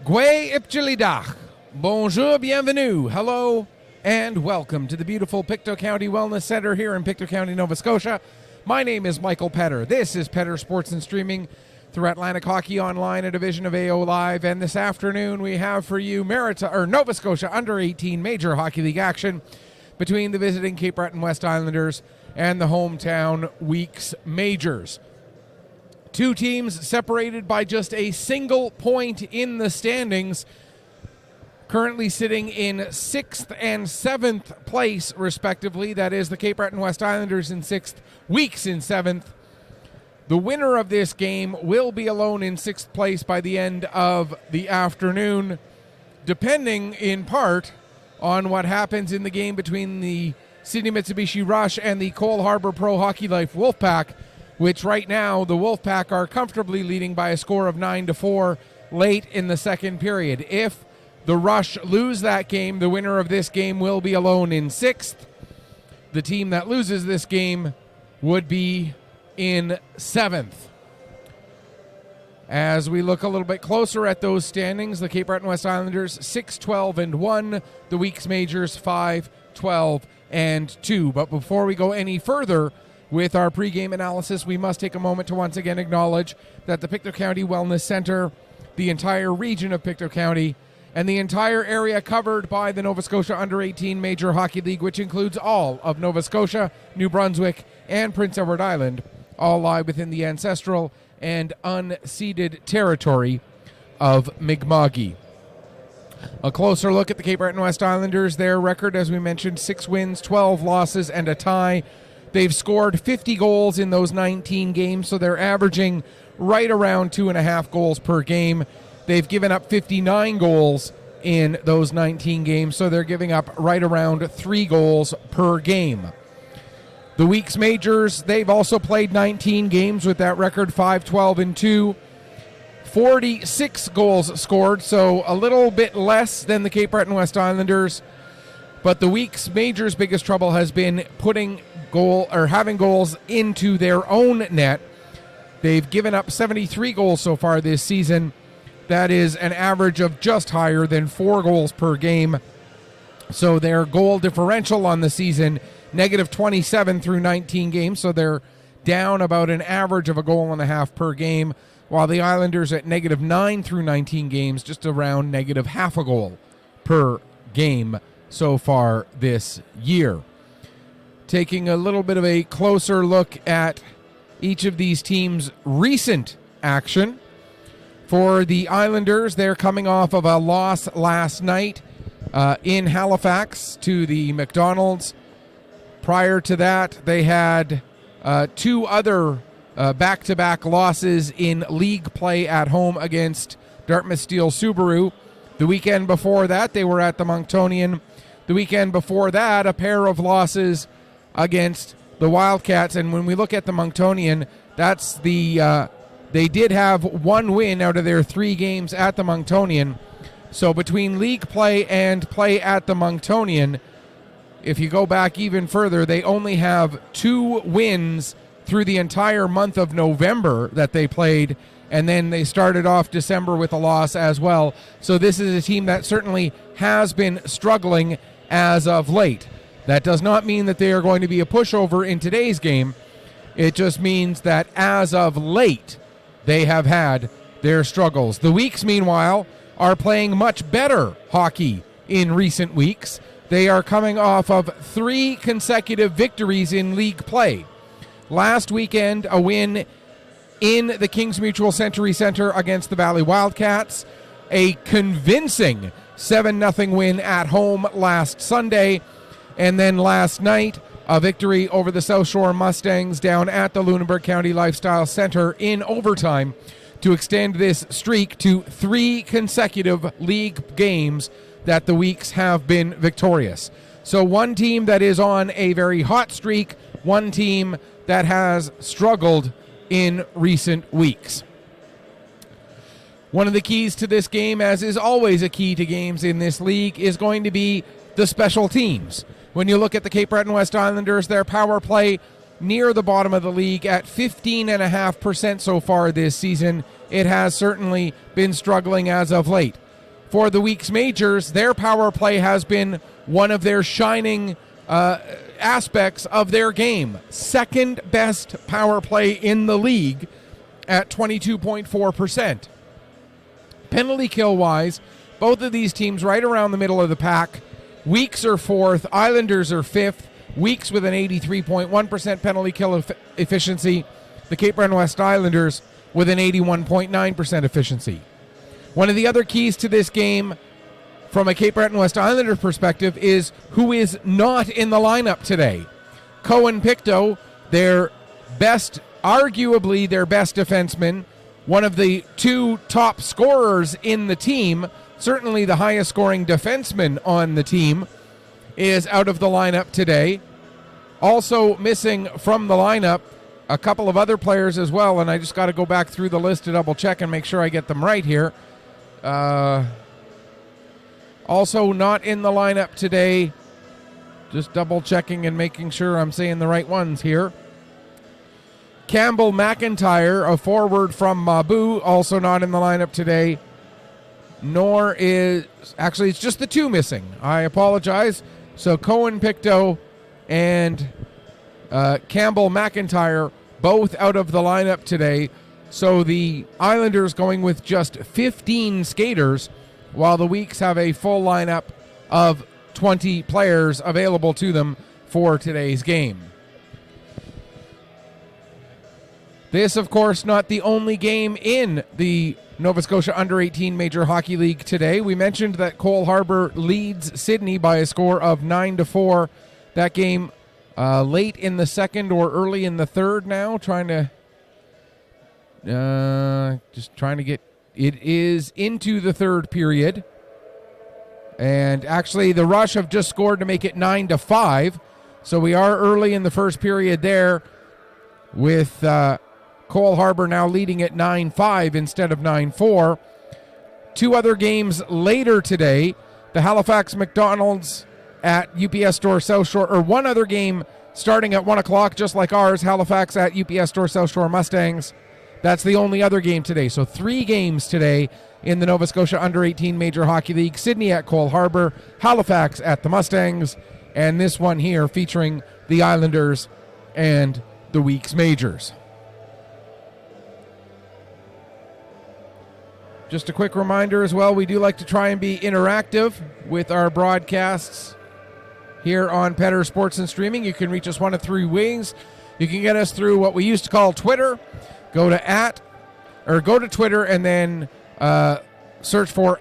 Gwe Ipchilidach. Bonjour, bienvenue, hello, and welcome to the beautiful Pictou County Wellness Center here in Pictou County, Nova Scotia. My name is Michael Petter. This is Petter Sports and Streaming through Atlantic Hockey Online, a division of AO Live. And this afternoon we have for you Nova Scotia Under-18 Major Hockey League action between the visiting Cape Breton West Islanders and the hometown Weeks Majors. Two teams separated by just a single point in the standings, currently sitting in 6th and 7th place, respectively. That is the Cape Breton West Islanders in 6th, Weeks in 7th. The winner of this game will be alone in 6th place by the end of the afternoon, depending in part on what happens in the game between the Sydney Mitsubishi Rush and the Cole Harbour Pro Hockey Life Wolfpack, which right now the Wolfpack are comfortably leading by a score of 9-4 late in the second period. If the Rush lose that game, the winner of this game will be alone in 6th. The team that loses this game would be in 7th. As we look a little bit closer at those standings, the Cape Breton West Islanders 6-12-1, the Weeks Majors 5-12-2. But before we go any further with our pregame analysis, we must take a moment to once again acknowledge that the Pictou County Wellness Center, the entire region of Pictou County, and the entire area covered by the Nova Scotia Under-18 Major Hockey League, which includes all of Nova Scotia, New Brunswick, and Prince Edward Island, all lie within the ancestral and unceded territory of Mi'kma'ki. A closer look at the Cape Breton West Islanders. Their record, as we mentioned, 6 wins, 12 losses, and a tie. They've scored 50 goals in those 19 games, so they're averaging right around 2.5 goals per game. They've given up 59 goals in those 19 games, so they're giving up right around 3 goals per game. The Weeks Majors, they've also played 19 games with that record 5-12-2. 46 goals scored, so a little bit less than the Cape Breton West Islanders. But the Weeks Majors' biggest trouble has been having goals into their own net. They've given up 73 goals so far this season. That is an average of just higher than 4 goals per game. So their goal differential on the season, -27 through 19 games. So they're down about an average of a goal and a half per game, while the Islanders at -9 through 19 games, just around -half a goal per game so far this year. Taking a little bit of a closer look at each of these teams' recent action. For the Islanders, they're coming off of a loss last night in Halifax to the McDonald's. Prior to that, they had 2 other back-to-back losses in league play at home against Dartmouth Steel Subaru. The weekend before that, they were at the Monctonian. The weekend before that, a pair of losses against the Wildcats. And when we look at the Monctonian, that's they did have 1 win out of their 3 games at the Monctonian. So between league play and play at the Monctonian, if you go back even further, they only have 2 wins through the entire month of November that they played, and then they started off December with a loss as well. So this is a team that certainly has been struggling as of late. That does not mean that they are going to be a pushover in today's game. It just means that as of late, they have had their struggles. The Weeks, meanwhile, are playing much better hockey in recent weeks. They are coming off of 3 consecutive victories in league play. Last weekend, a win in the Kings Mutual Century Center against the Valley Wildcats. A convincing 7-0 win at home last Sunday. And then last night, a victory over the South Shore Mustangs down at the Lunenburg County Lifestyle Center in overtime to extend this streak to 3 consecutive league games that the Weeks have been victorious. So one team that is on a very hot streak, one team that has struggled in recent weeks. One of the keys to this game, as is always a key to games in this league, is going to be the special teams. When you look at the Cape Breton West Islanders, their power play near the bottom of the league at 15.5% so far this season. It has certainly been struggling as of late. for the week's majors, their power play has been one of their shining aspects of their game. Second best power play in the league at 22.4%. Penalty kill wise, both of these teams right around the middle of the pack. Weeks are fourth, Islanders are fifth. Weeks with an 83.1% penalty kill efficiency. The Cape Breton West Islanders with an 81.9% efficiency. One of the other keys to this game from a Cape Breton West Islanders perspective is who is not in the lineup today. Cohen Pictou, arguably their best defenseman, one of the two top scorers in the team, certainly the highest scoring defenseman on the team, is out of the lineup today. Also missing from the lineup a couple of other players as well, and I just got to go back through the list to double check and make sure I get them right here. Also not in the lineup today, just double checking and making sure I'm saying the right ones here. Campbell McIntyre, a forward from Mabu, also not in the lineup today. Nor is, actually it's just the two missing. I apologize. So Cohen Pictou and Campbell McIntyre both out of the lineup today. So the Islanders going with just 15 skaters, while the Weeks have a full lineup of 20 players available to them for today's game. This, of course, not the only game in the Nova Scotia Under-18 Major Hockey League today. We mentioned that Cole Harbour leads Sydney by a score of 9-4. That game late in the second or early in the third now. Trying to get... It is into the third period. And actually, the Rush have just scored to make it 9-5. So we are early in the first period there with Cole Harbour now leading at 9-5 instead of 9-4. Two other games later today, the Halifax McDonald's at UPS Store South Shore, or one other game starting at 1 o'clock, just like ours, Halifax at UPS Store South Shore Mustangs. That's the only other game today. So 3 games today in the Nova Scotia Under-18 Major Hockey League. Sydney at Cole Harbour, Halifax at the Mustangs, and this one here featuring the Islanders and the Weeks Majors. Just a quick reminder as well, we do like to try and be interactive with our broadcasts here on Petter Sports and Streaming. You can reach us one of 3 ways. You can get us through what we used to call Twitter. Go to Twitter and then search for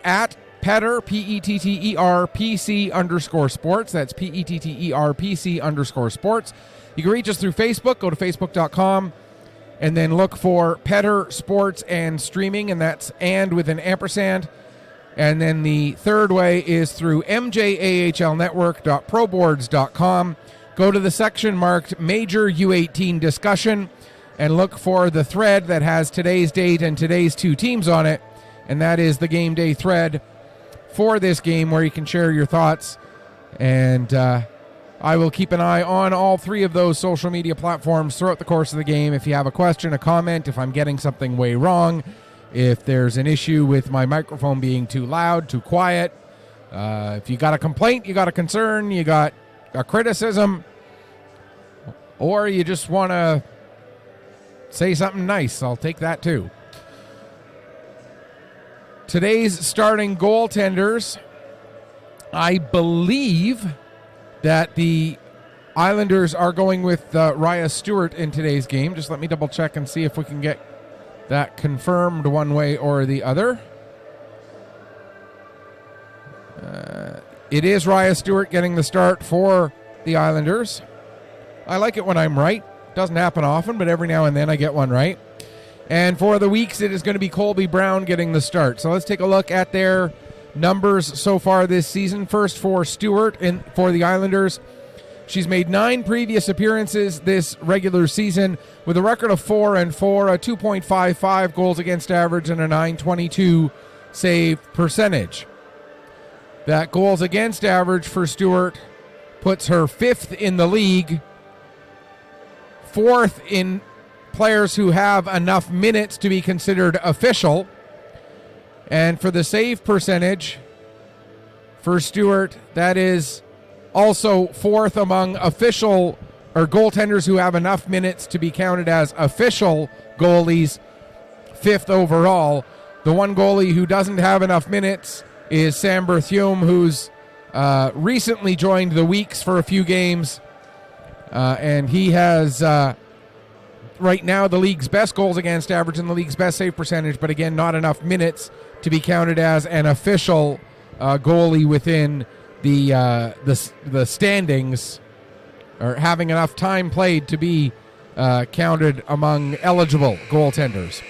@Petter, P-E-T-T-E-R, P-C _sports. That's P-E-T-T-E-R, P-C _sports. You can reach us through Facebook. Go to facebook.com and then look for Petter Sports and Streaming, and that's and with an ampersand. And then the third way is through mjahlnetwork.proboards.com. Go to the section marked Major U18 Discussion and look for the thread that has today's date and today's 2 teams on it, and that is the game day thread for this game where you can share your thoughts. And I will keep an eye on all 3 of those social media platforms throughout the course of the game. If you have a question, a comment, if I'm getting something way wrong, if there's an issue with my microphone being too loud, too quiet, if you got a complaint, you got a concern, you got a criticism, or you just want to say something nice, I'll take that too. Today's starting goaltenders, I believe that the Islanders are going with Raya Stewart in today's game. Just let me double check and see if we can get that confirmed one way or the other. It is Raya Stewart getting the start for the Islanders. I like it when I'm right. Doesn't happen often, but every now and then I get one right. And for the Weeks, it is going to be Colby Brown getting the start. So let's take a look at their numbers so far this season. First for Stewart for the Islanders. She's made 9 previous appearances this regular season with a record of 4-4, a 2.55 goals against average, and a .922 save percentage. That goals against average for Stewart puts her 5th in the league, 4th in players who have enough minutes to be considered official. And for the save percentage, for Stewart. That is also fourth among official or goaltenders who have enough minutes to be counted as official goalies, fifth overall. The one goalie who doesn't have enough minutes is Sam Berthiaume, who's recently joined the Weeks for a few games, and he has right now the league's best goals against average and the league's best save percentage, but again, not enough minutes to be counted as an official goalie within the standings, or having enough time played to be counted among eligible goaltenders.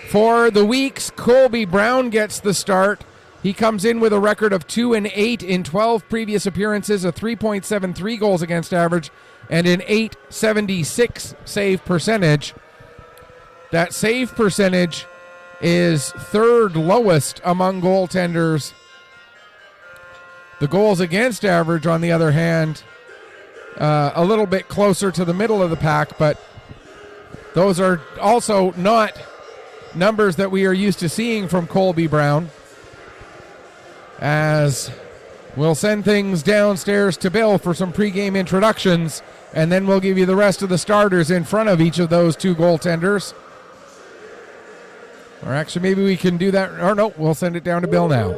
For the Weeks, Colby Brown gets the start. He comes in with a record of 2-8 in 12 previous appearances, a 3.73 goals against average, and an .876 save percentage. That save percentage is third lowest among goaltenders. The goals against average, on the other hand, a little bit closer to the middle of the pack, but those are also not numbers that we are used to seeing from Colby Brown. As we'll send things downstairs to Bill for some pregame introductions, and then we'll give you the rest of the starters in front of each of those two goaltenders. Or actually, maybe we can do that. Or no, we'll send it down to Bill now.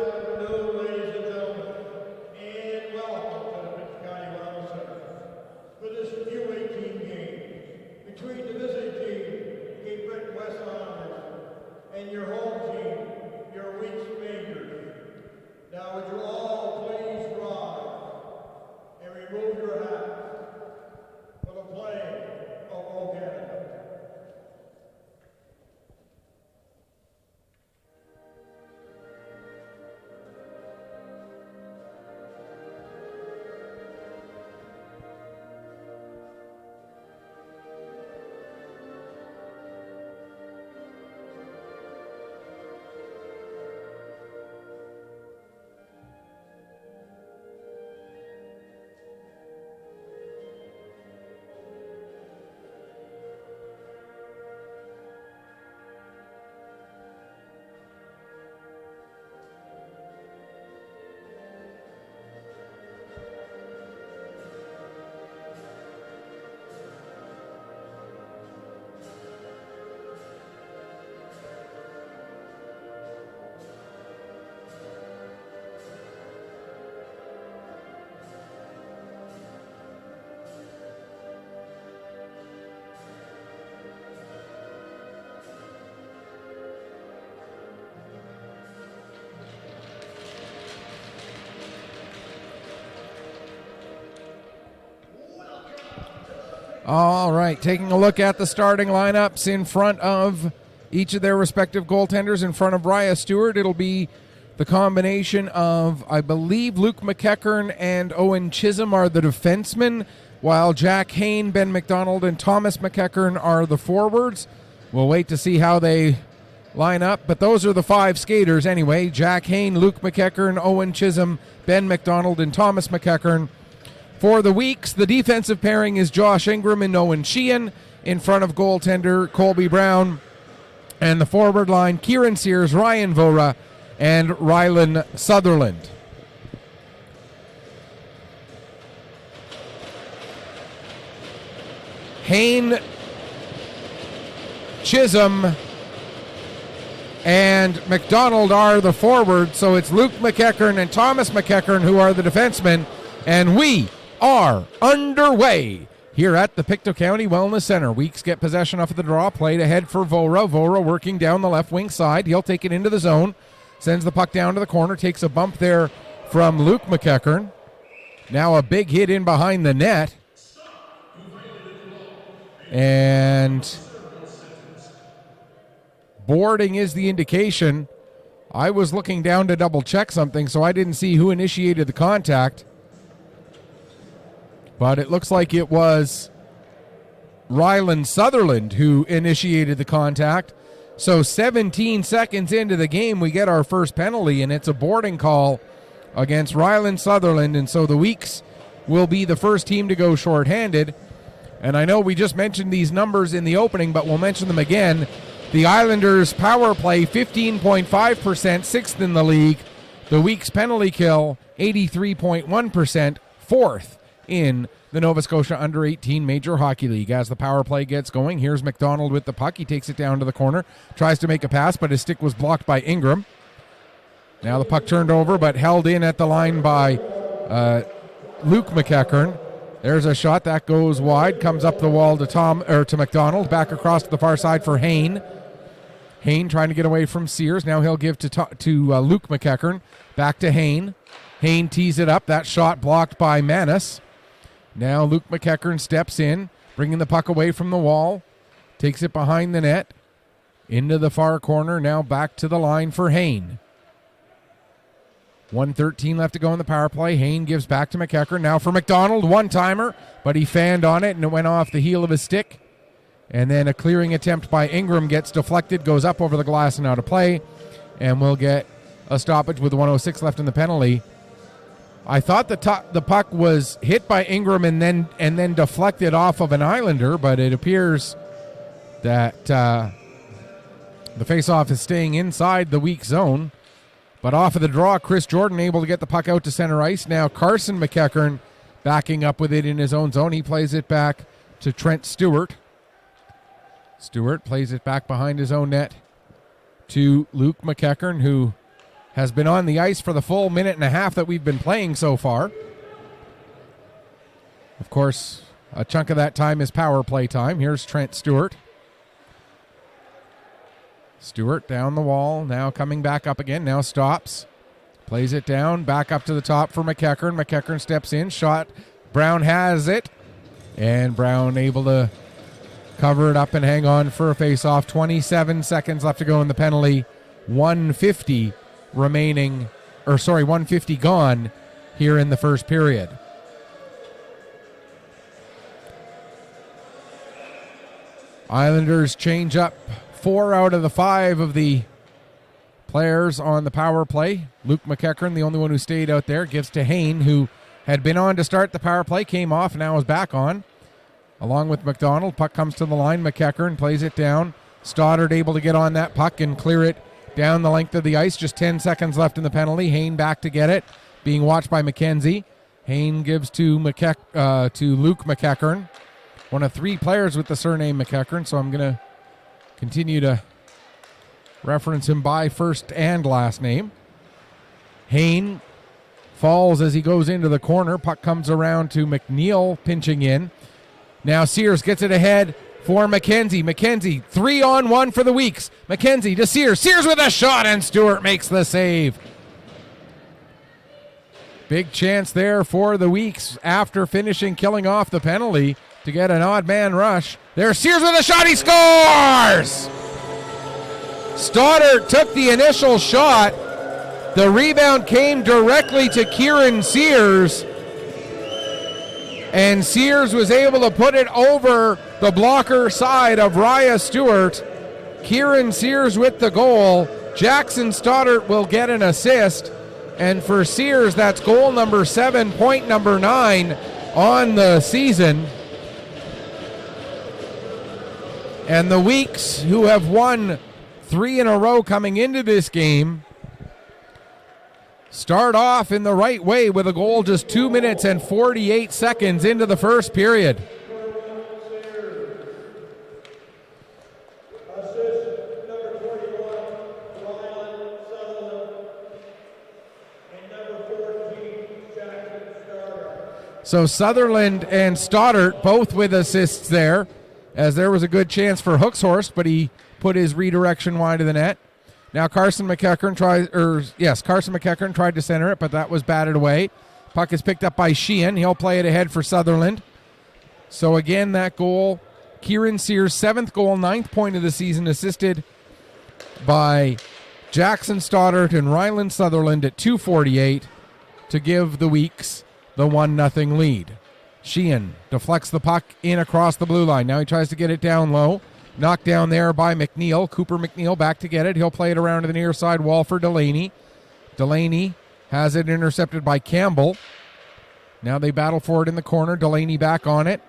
All right, taking a look at the starting lineups in front of each of their respective goaltenders. In front of Raya Stewart, it'll be the combination of, I believe, Luke McEachern and Owen Chisholm are the defensemen, while Jack Hain, Ben McDonald, and Thomas McEachern are the forwards. We'll wait to see how they line up, but those are the five skaters anyway. Jack Hain, Luke McEachern, Owen Chisholm, Ben McDonald, and Thomas McEachern. For the Weeks, the defensive pairing is Josh Ingram and Owen Sheehan in front of goaltender Colby Brown. And the forward line, Kieran Sears, Ryan Vora, and Rylan Sutherland. Hain, Chisholm, and McDonald are the forwards, so it's Luke McEachern and Thomas McEachern who are the defensemen, and we are underway here at the Pictou County Wellness Center. Weeks get possession off of the draw, played ahead for Vora. Vora working down the left wing side. He'll take it into the zone, sends the puck down to the corner, takes a bump there from Luke McEachern. Now a big hit in behind the net. And boarding is the indication. I was looking down to double check something, so I didn't see who initiated the contact. But it looks like it was Rylan Sutherland who initiated the contact. So 17 seconds into the game, we get our first penalty, and it's a boarding call against Rylan Sutherland. And so the Weeks will be the first team to go shorthanded. And I know we just mentioned these numbers in the opening, but we'll mention them again. The Islanders' power play, 15.5%, sixth in the league. The week's penalty kill, 83.1%, fourth in the Nova Scotia Under-18 Major Hockey League. As the power play gets going, here's McDonald with the puck. He takes it down to the corner, tries to make a pass, but his stick was blocked by Ingram. Now the puck turned over, but held in at the line by Luke McEachern. There's a shot that goes wide, comes up the wall to McDonald, back across to the far side for Hayne. Hayne trying to get away from Sears. Now he'll give to Luke McEachern. Back to Hayne. Hayne tees it up. That shot blocked by Manis. Now Luke McEachern steps in, bringing the puck away from the wall. Takes it behind the net. Into the far corner. Now back to the line for Hayne. 1:13 left to go in the power play. Hayne gives back to McEachern. Now for McDonald. One-timer, but he fanned on it and it went off the heel of his stick. And then a clearing attempt by Ingram gets deflected, goes up over the glass and out of play. And we'll get a stoppage with 1:06 left in the penalty. I thought the puck was hit by Ingram and then deflected off of an Islander, but it appears that the faceoff is staying inside the weak zone. But off of the draw, Chris Jordan able to get the puck out to center ice. Now Carson McEachern backing up with it in his own zone. He plays it back to Trent Stewart. Stewart plays it back behind his own net to Luke McEachern, who has been on the ice for the full minute and a half that we've been playing so far. Of course, a chunk of that time is power play time. Here's Trent Stewart. Stewart down the wall, now coming back up again, now stops. Plays it down, back up to the top for McEachern. McEachern steps in, shot. Brown has it, and Brown able to cover it up and hang on for a face-off. 27 seconds left to go in the penalty. 150 gone here in the first period. Islanders change up 4 out of the 5 of the players on the power play. Luke McEachern, the only one who stayed out there, gives to Hayne, who had been on to start the power play, came off, now is back on. Along with McDonald, puck comes to the line. McEachern plays it down. Stoddard able to get on that puck and clear it down the length of the ice. Just 10 seconds left in the penalty. Hayne back to get it, being watched by McKenzie. Hayne gives to Luke McEachern, one of 3 players with the surname McEachern, so I'm going to continue to reference him by first and last name. Hayne falls as he goes into the corner. Puck comes around to McNeil, pinching in. Now Sears gets it ahead for McKenzie. McKenzie, 3-on-1 for the Weeks. McKenzie to Sears. Sears with a shot, and Stewart makes the save. Big chance there for the Weeks after killing off the penalty to get an odd man rush. There's Sears with a shot. He scores! Stoddard took the initial shot. The rebound came directly to Kieran Sears, and Sears was able to put it over the blocker side of Raya Stewart. Kieran Sears with the goal. Jackson Stoddard will get an assist. And for Sears, that's goal number 7, point number 9 on the season. And the Weeks, who have won 3 in a row coming into this game, start off in the right way with a goal just 2 minutes and 48 seconds into the first period. So Sutherland and Stoddard both with assists there, as there was a good chance for Hookshorst, but he put his redirection wide of the net. Now Carson McEachern tried to center it, but that was batted away. Puck is picked up by Sheehan. He'll play it ahead for Sutherland. So again, that goal, Kieran Sears' 7th goal, 9th point of the season, assisted by Jackson Stoddard and Ryland Sutherland at 2:48 to give the Weeks the 1-0 lead. Sheehan deflects the puck in across the blue line. Now he tries to get it down low. Knocked down there by McNeil. Cooper McNeil back to get it. He'll play it around to the near side wall for Delaney. Delaney has it intercepted by Campbell. Now they battle for it in the corner. Delaney back on it,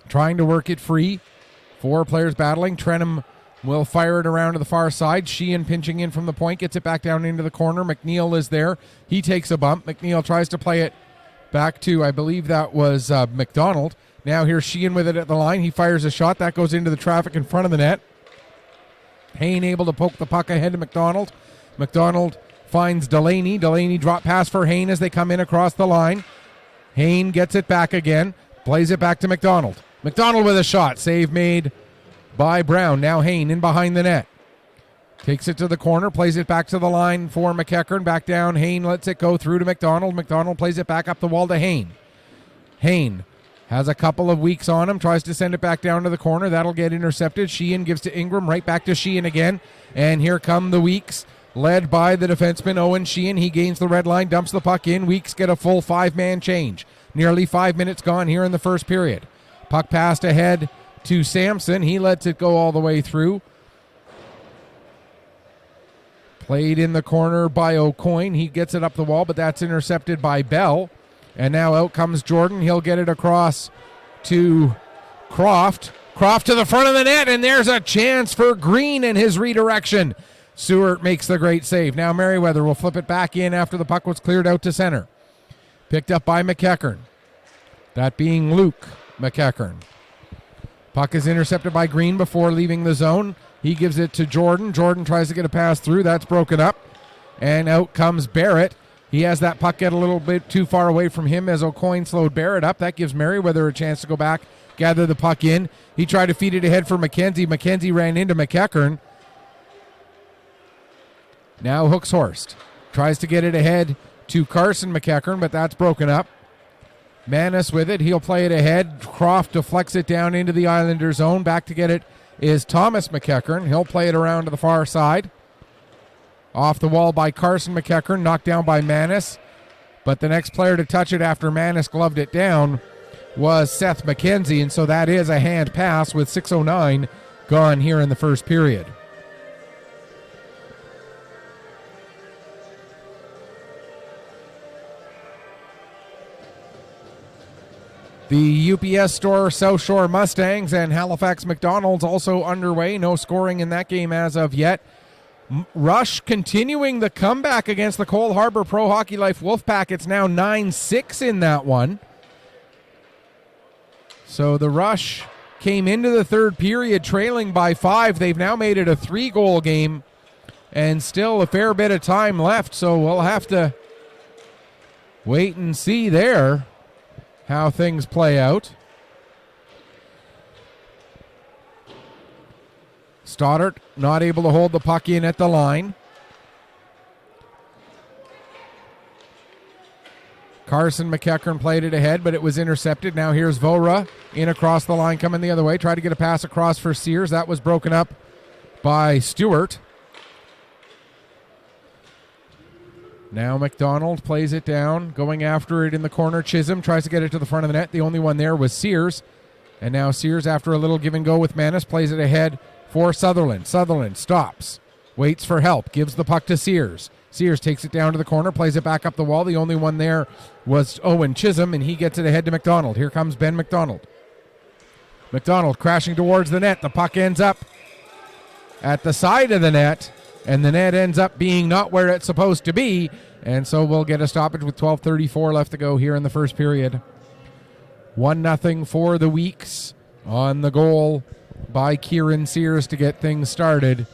trying to work it free. 4 players battling. Trenham will fire it around to the far side. Sheehan pinching in from the point, gets it back down into the corner. McNeil is there. He takes a bump. McNeil tries to play it back to, I believe that was McDonald. Now here's Sheehan with it at the line. He fires a shot. That goes into the traffic in front of the net. Hayne able to poke the puck ahead to McDonald. McDonald finds Delaney. Delaney drop pass for Hayne as they come in across the line. Hayne gets it back again. Plays it back to McDonald. McDonald with a shot. Save made by Brown. Now Hayne in behind the net. Takes it to the corner. Plays it back to the line for McEachern. Back down. Hayne lets it go through to McDonald. McDonald plays it back up the wall to Hayne. Hayne has a couple of weeks on him. Tries to send it back down to the corner. That'll get intercepted. Sheehan gives to Ingram. Right back to Sheehan again. And here come the Weeks, led by the defenseman Owen Sheehan. He gains the red line. Dumps the puck in. Weeks get a full 5-man change. Nearly 5 minutes gone here in the first period. Puck passed ahead to Sampson. He lets it go all the way through. Played in the corner by O'Coin. He gets it up the wall, but that's intercepted by Bell. And now out comes Jordan. He'll get it across to Croft. Croft to the front of the net, and there's a chance for Green in his redirection. Seward makes the great save. Now Merriweather will flip it back in after the puck was cleared out to center. Picked up by McEachern. That being Luke McEachern. Puck is intercepted by Green before leaving the zone. He gives it to Jordan. Jordan tries to get a pass through. That's broken up. And out comes Barrett. He has that puck get a little bit too far away from him as O'Coin slowed Barrett up. That gives Merriweather a chance to go back, gather the puck in. He tried to feed it ahead for McKenzie. McKenzie ran into McEachern. Now Hooks-Horst tries to get it ahead to Carson McEachern, but that's broken up. Manis with it. He'll play it ahead. Croft deflects it down into the Islander zone. Back to get it is Thomas McEachern. He'll play it around to the far side. Off the wall by Carson McEachern. Knocked down by Manis. But the next player to touch it after Manis gloved it down was Seth McKenzie. And so that is a hand pass with 6:09 gone here in the first period. The UPS Store South Shore Mustangs and Halifax McDonald's also underway. No scoring in that game as of yet. Rush continuing the comeback against the Cole Harbour Pro Hockey Life Wolfpack. It's now 9-6 in that one. So the Rush came into the third period trailing by 5. They've now made it a 3-goal game and still a fair bit of time left. So we'll have to wait and see there how things play out. Stoddart not able to hold the puck in at the line. Carson McEachern played it ahead, but it was intercepted. Now here's Vora in across the line, coming the other way. Tried to get a pass across for Sears. That was broken up by Stewart. Now McDonald plays it down, going after it in the corner. Chisholm tries to get it to the front of the net. The only one there was Sears. And now Sears, after a little give and go with Manis, plays it ahead for Sutherland. Sutherland stops, waits for help, gives the puck to Sears. Sears takes it down to the corner, plays it back up the wall. The only one there was Owen Chisholm, and he gets it ahead to McDonald. Here comes Ben McDonald. McDonald crashing towards the net. The puck ends up at the side of the net, and the net ends up being not where it's supposed to be, and so we'll get a stoppage with 12:34 left to go here in the first period. 1-0 for the Weeks on the goal by Kieran Sears to get things started.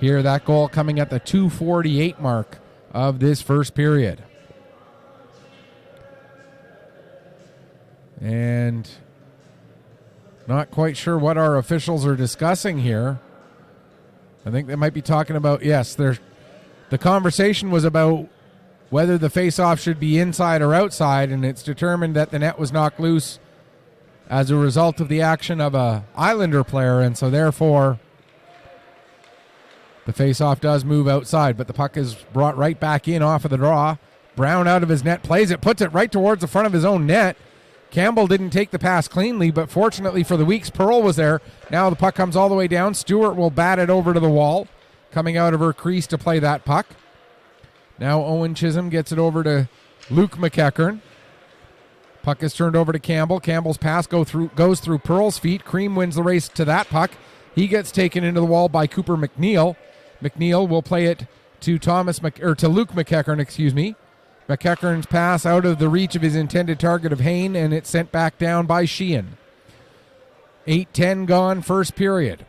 Here, that goal coming at the 2:48 mark of this first period. And not quite sure what our officials are discussing here. I think they might be talking about, yes, the conversation was about whether the face-off should be inside or outside, and it's determined that the net was knocked loose as a result of the action of a Islander player, and so therefore the face-off does move outside, but the puck is brought right back in off of the draw. Brown out of his net, plays it, puts it right towards the front of his own net. Campbell didn't take the pass cleanly, but fortunately for the Weeks, Pearl was there. Now the puck comes all the way down. Stewart will bat it over to the wall, coming out of her crease to play that puck. Now Owen Chisholm gets it over to Luke McEachern. Puck is turned over to Campbell. Campbell's pass goes through Pearl's feet. Cream wins the race to that puck. He gets taken into the wall by Cooper McNeil. McNeil will play it to Luke McEachern, excuse me. McEachern's pass out of the reach of his intended target of Hain, and it's sent back down by Sheehan. 8:10 gone, first period.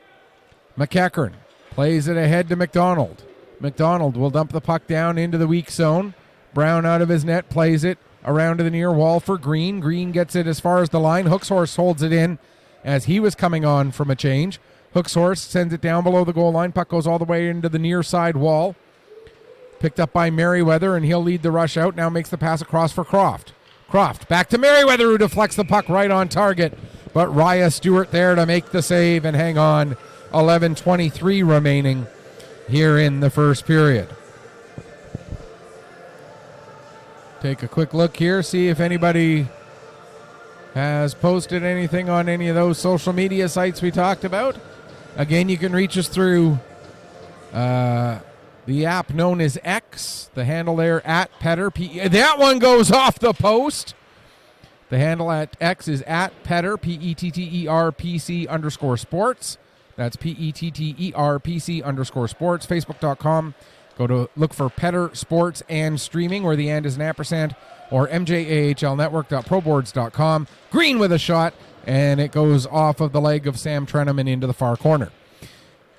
McEachern plays it ahead to McDonald. McDonald will dump the puck down into the weak zone. Brown out of his net, plays it around to the near wall for Green. Green gets it as far as the line. Hookshorse holds it in as he was coming on from a change. Hookshorse sends it down below the goal line. Puck goes all the way into the near side wall. Picked up by Merriweather, and he'll lead the rush out. Now makes the pass across for Croft. Croft back to Merriweather, who deflects the puck right on target. But Raya Stewart there to make the save and hang on. 11:23 remaining here in the first period. Take a quick look here, see if anybody has posted anything on any of those social media sites we talked about. Again, you can reach us through the app known as X, the handle there at Petter. That one goes off the post. The handle at X is at Petter, PETTERPC_sports. That's PETTERPC_sports. Facebook.com. Go to look for Petter Sports and Streaming, where the and is an ampersand, or MJAHLnetwork.proboards.com. Green with a shot, and it goes off of the leg of Sam Trenham and into the far corner.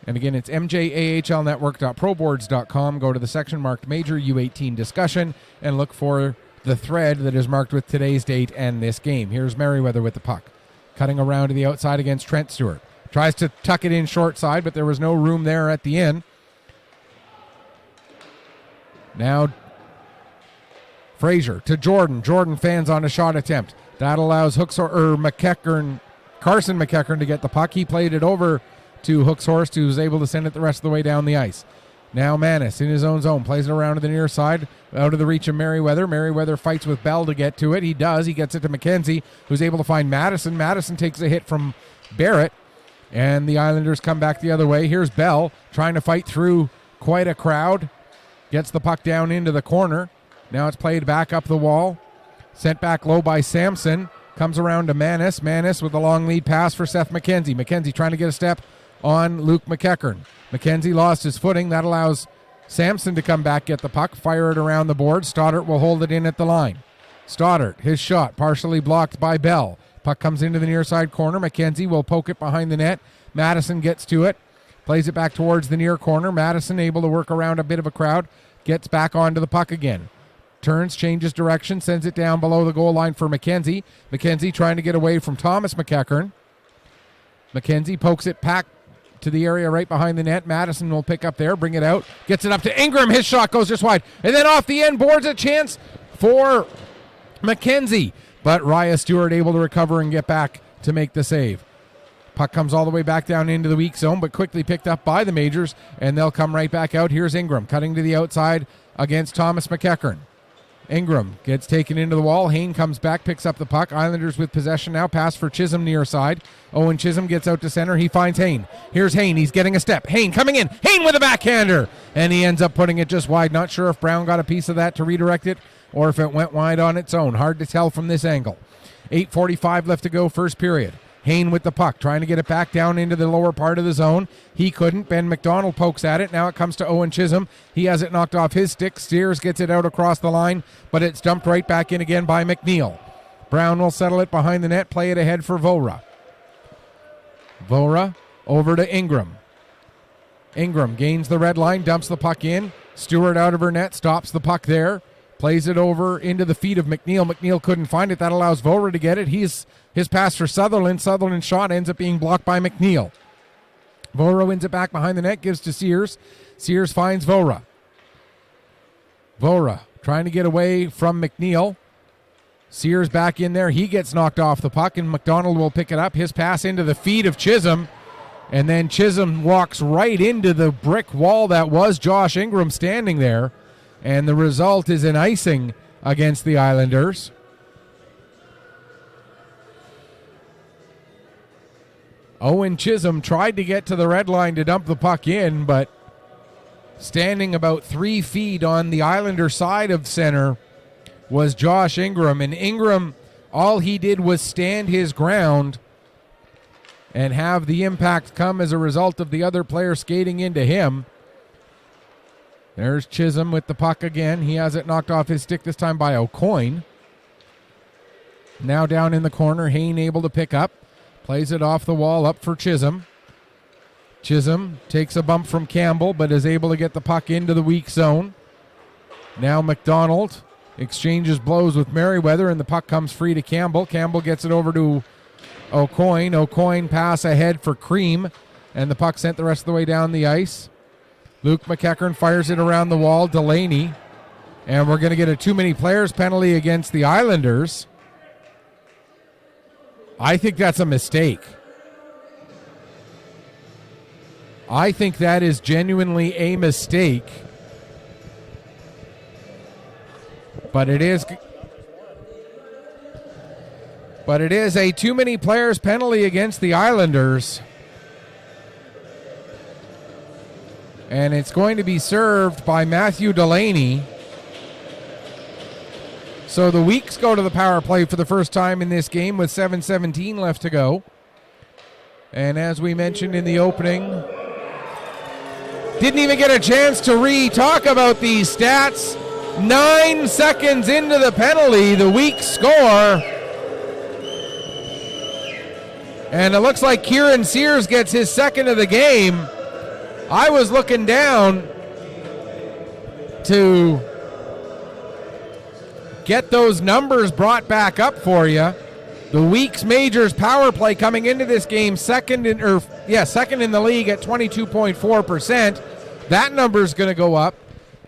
And again, it's MJAHLnetwork.proboards.com. Go to the section marked Major U18 Discussion and look for the thread that is marked with today's date and this game. Here's Merriweather with the puck. Cutting around to the outside against Trent Stewart. Tries to tuck it in short side, but there was no room there at the end. Now, Fraser to Jordan. Jordan fans on a shot attempt. That allows Carson McEachern to get the puck. He played it over to Hookshorst, who was able to send it the rest of the way down the ice. Now Manis in his own zone. Plays it around to the near side, out of the reach of Merriweather. Merriweather fights with Bell to get to it. He does. He gets it to McKenzie, who's able to find Madison. Madison takes a hit from Barrett, and the Islanders come back the other way. Here's Bell trying to fight through quite a crowd. Gets the puck down into the corner. Now it's played back up the wall. Sent back low by Sampson. Comes around to Manis. Manis with a long lead pass for Seth McKenzie. McKenzie trying to get a step on Luke McEachern. McKenzie lost his footing. That allows Sampson to come back, get the puck, fire it around the board. Stoddart will hold it in at the line. Stoddart, his shot, partially blocked by Bell. Puck comes into the near side corner. McKenzie will poke it behind the net. Madison gets to it. Plays it back towards the near corner. Madison able to work around a bit of a crowd. Gets back onto the puck again. Turns, changes direction, sends it down below the goal line for McKenzie. McKenzie trying to get away from Thomas McEachern. McKenzie pokes it back to the area right behind the net. Madison will pick up there, bring it out. Gets it up to Ingram. His shot goes just wide. And then off the end, boards a chance for McKenzie. But Raya Stewart able to recover and get back to make the save. Puck comes all the way back down into the weak zone, but quickly picked up by the Majors, and they'll come right back out. Here's Ingram cutting to the outside against Thomas McEachern. Ingram gets taken into the wall. Hain comes back, picks up the puck. Islanders with possession now. Pass for Chisholm near side. Owen Chisholm gets out to center. He finds Hain. Here's Hain. He's getting a step. Hain coming in. Hain with a backhander. And he ends up putting it just wide. Not sure if Brown got a piece of that to redirect it or if it went wide on its own. Hard to tell from this angle. 8:45 left to go, first period. Hain with the puck, trying to get it back down into the lower part of the zone. He couldn't. Ben McDonald pokes at it. Now it comes to Owen Chisholm. He has it knocked off his stick. Sears gets it out across the line, but it's dumped right back in again by McNeil. Brown will settle it behind the net, play it ahead for Vora. Vora over to Ingram. Ingram gains the red line, dumps the puck in. Stewart out of her net, stops the puck there. Plays it over into the feet of McNeil. McNeil couldn't find it. That allows Vora to get it. His pass for Sutherland. Sutherland's shot ends up being blocked by McNeil. Vora wins it back behind the net, gives to Sears. Sears finds Vora. Vora trying to get away from McNeil. Sears back in there. He gets knocked off the puck, and McDonald will pick it up. His pass into the feet of Chisholm. And then Chisholm walks right into the brick wall that was Josh Ingram standing there. And the result is an icing against the Islanders. Owen Chisholm tried to get to the red line to dump the puck in, but standing about 3 feet on the Islander side of center was Josh Ingram. And Ingram, all he did was stand his ground and have the impact come as a result of the other player skating into him. There's Chisholm with the puck again. He has it knocked off his stick, this time by O'Coin. Now down in the corner, Hayne able to pick up. Plays it off the wall, up for Chisholm. Chisholm takes a bump from Campbell, but is able to get the puck into the weak zone. Now McDonald exchanges blows with Merriweather, and the puck comes free to Campbell. Campbell gets it over to O'Coin. O'Coin pass ahead for Cream, and the puck sent the rest of the way down the ice. Luke McEachern fires it around the wall. Delaney. And we're going to get a too many players penalty against the Islanders. I think that's a mistake. I think that is genuinely a mistake. But it is a too many players penalty against the Islanders. And it's going to be served by Matthew Delaney. So the Weeks go to the power play for the first time in this game with 7:17 left to go. And as we mentioned in the opening, didn't even get a chance to talk about these stats. 9 seconds into the penalty, the Weeks score. And it looks like Kieran Sears gets his second of the game. I was looking down to get those numbers brought back up for you. The Weeks Majors power play coming into this game second in the league at 22.4%. That number is going to go up.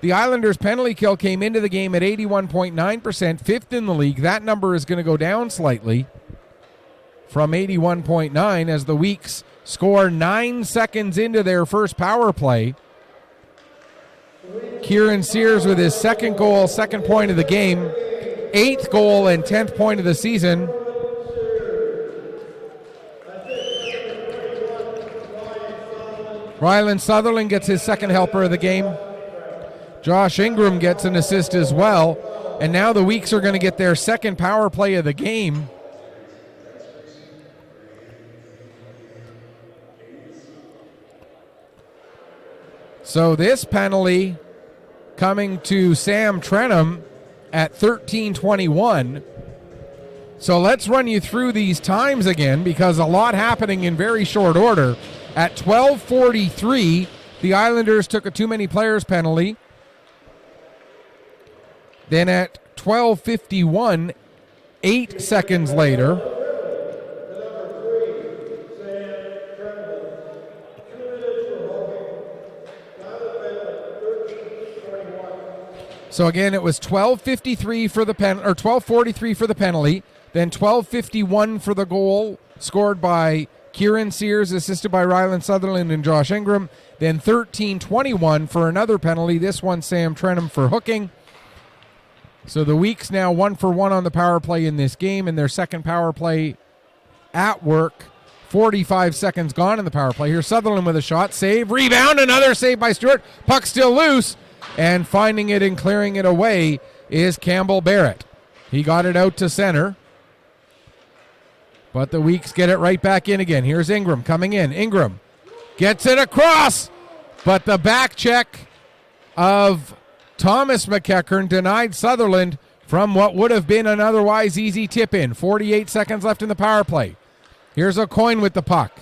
The Islanders penalty kill came into the game at 81.9%, fifth in the league. That number is going to go down slightly from 81.9 as the Weeks score 9 seconds into their first power play. Kieran Sears with his second goal, second point of the game, 8th goal and 10th point of the season. Ryland Sutherland gets his second helper of the game. Josh Ingram gets an assist as well. And now the Weeks are going to get their second power play of the game. So this penalty coming to Sam Trenum at 13:21. So let's run you through these times again because a lot happening in very short order. At 12:43, the Islanders took a too many players penalty. Then at 12:51, 8 seconds later, so again, it was 12:53 for the 12:43 for the penalty, then 12:51 for the goal scored by Kieran Sears, assisted by Ryland Sutherland and Josh Ingram, then 13:21 for another penalty, this one Sam Trenum for hooking. So the Weeks now 1 for 1 on the power play in this game, and their second power play at work. 45 seconds gone in the power play. Here's Sutherland with a shot, save, rebound, another save by Stewart. Puck still loose. And finding it and clearing it away is Campbell Barrett. He got it out to center. But the Weeks get it right back in again. Here's Ingram coming in. Ingram gets it across. But the back check of Thomas McEachern denied Sutherland from what would have been an otherwise easy tip in. 48 seconds left in the power play. Here's O'Coin with the puck.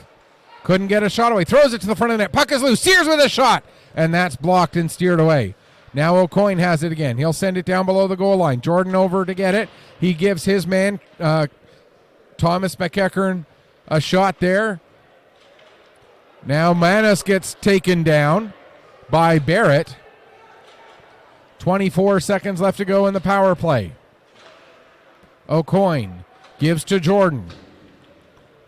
Couldn't get a shot away. Throws it to the front of the net. Puck is loose. Sears with a shot. And that's blocked and steered away. Now O'Coin has it again. He'll send it down below the goal line. Jordan over to get it. He gives his man, Thomas McEachern, a shot there. Now Manis gets taken down by Barrett. 24 seconds left to go in the power play. O'Coin gives to Jordan.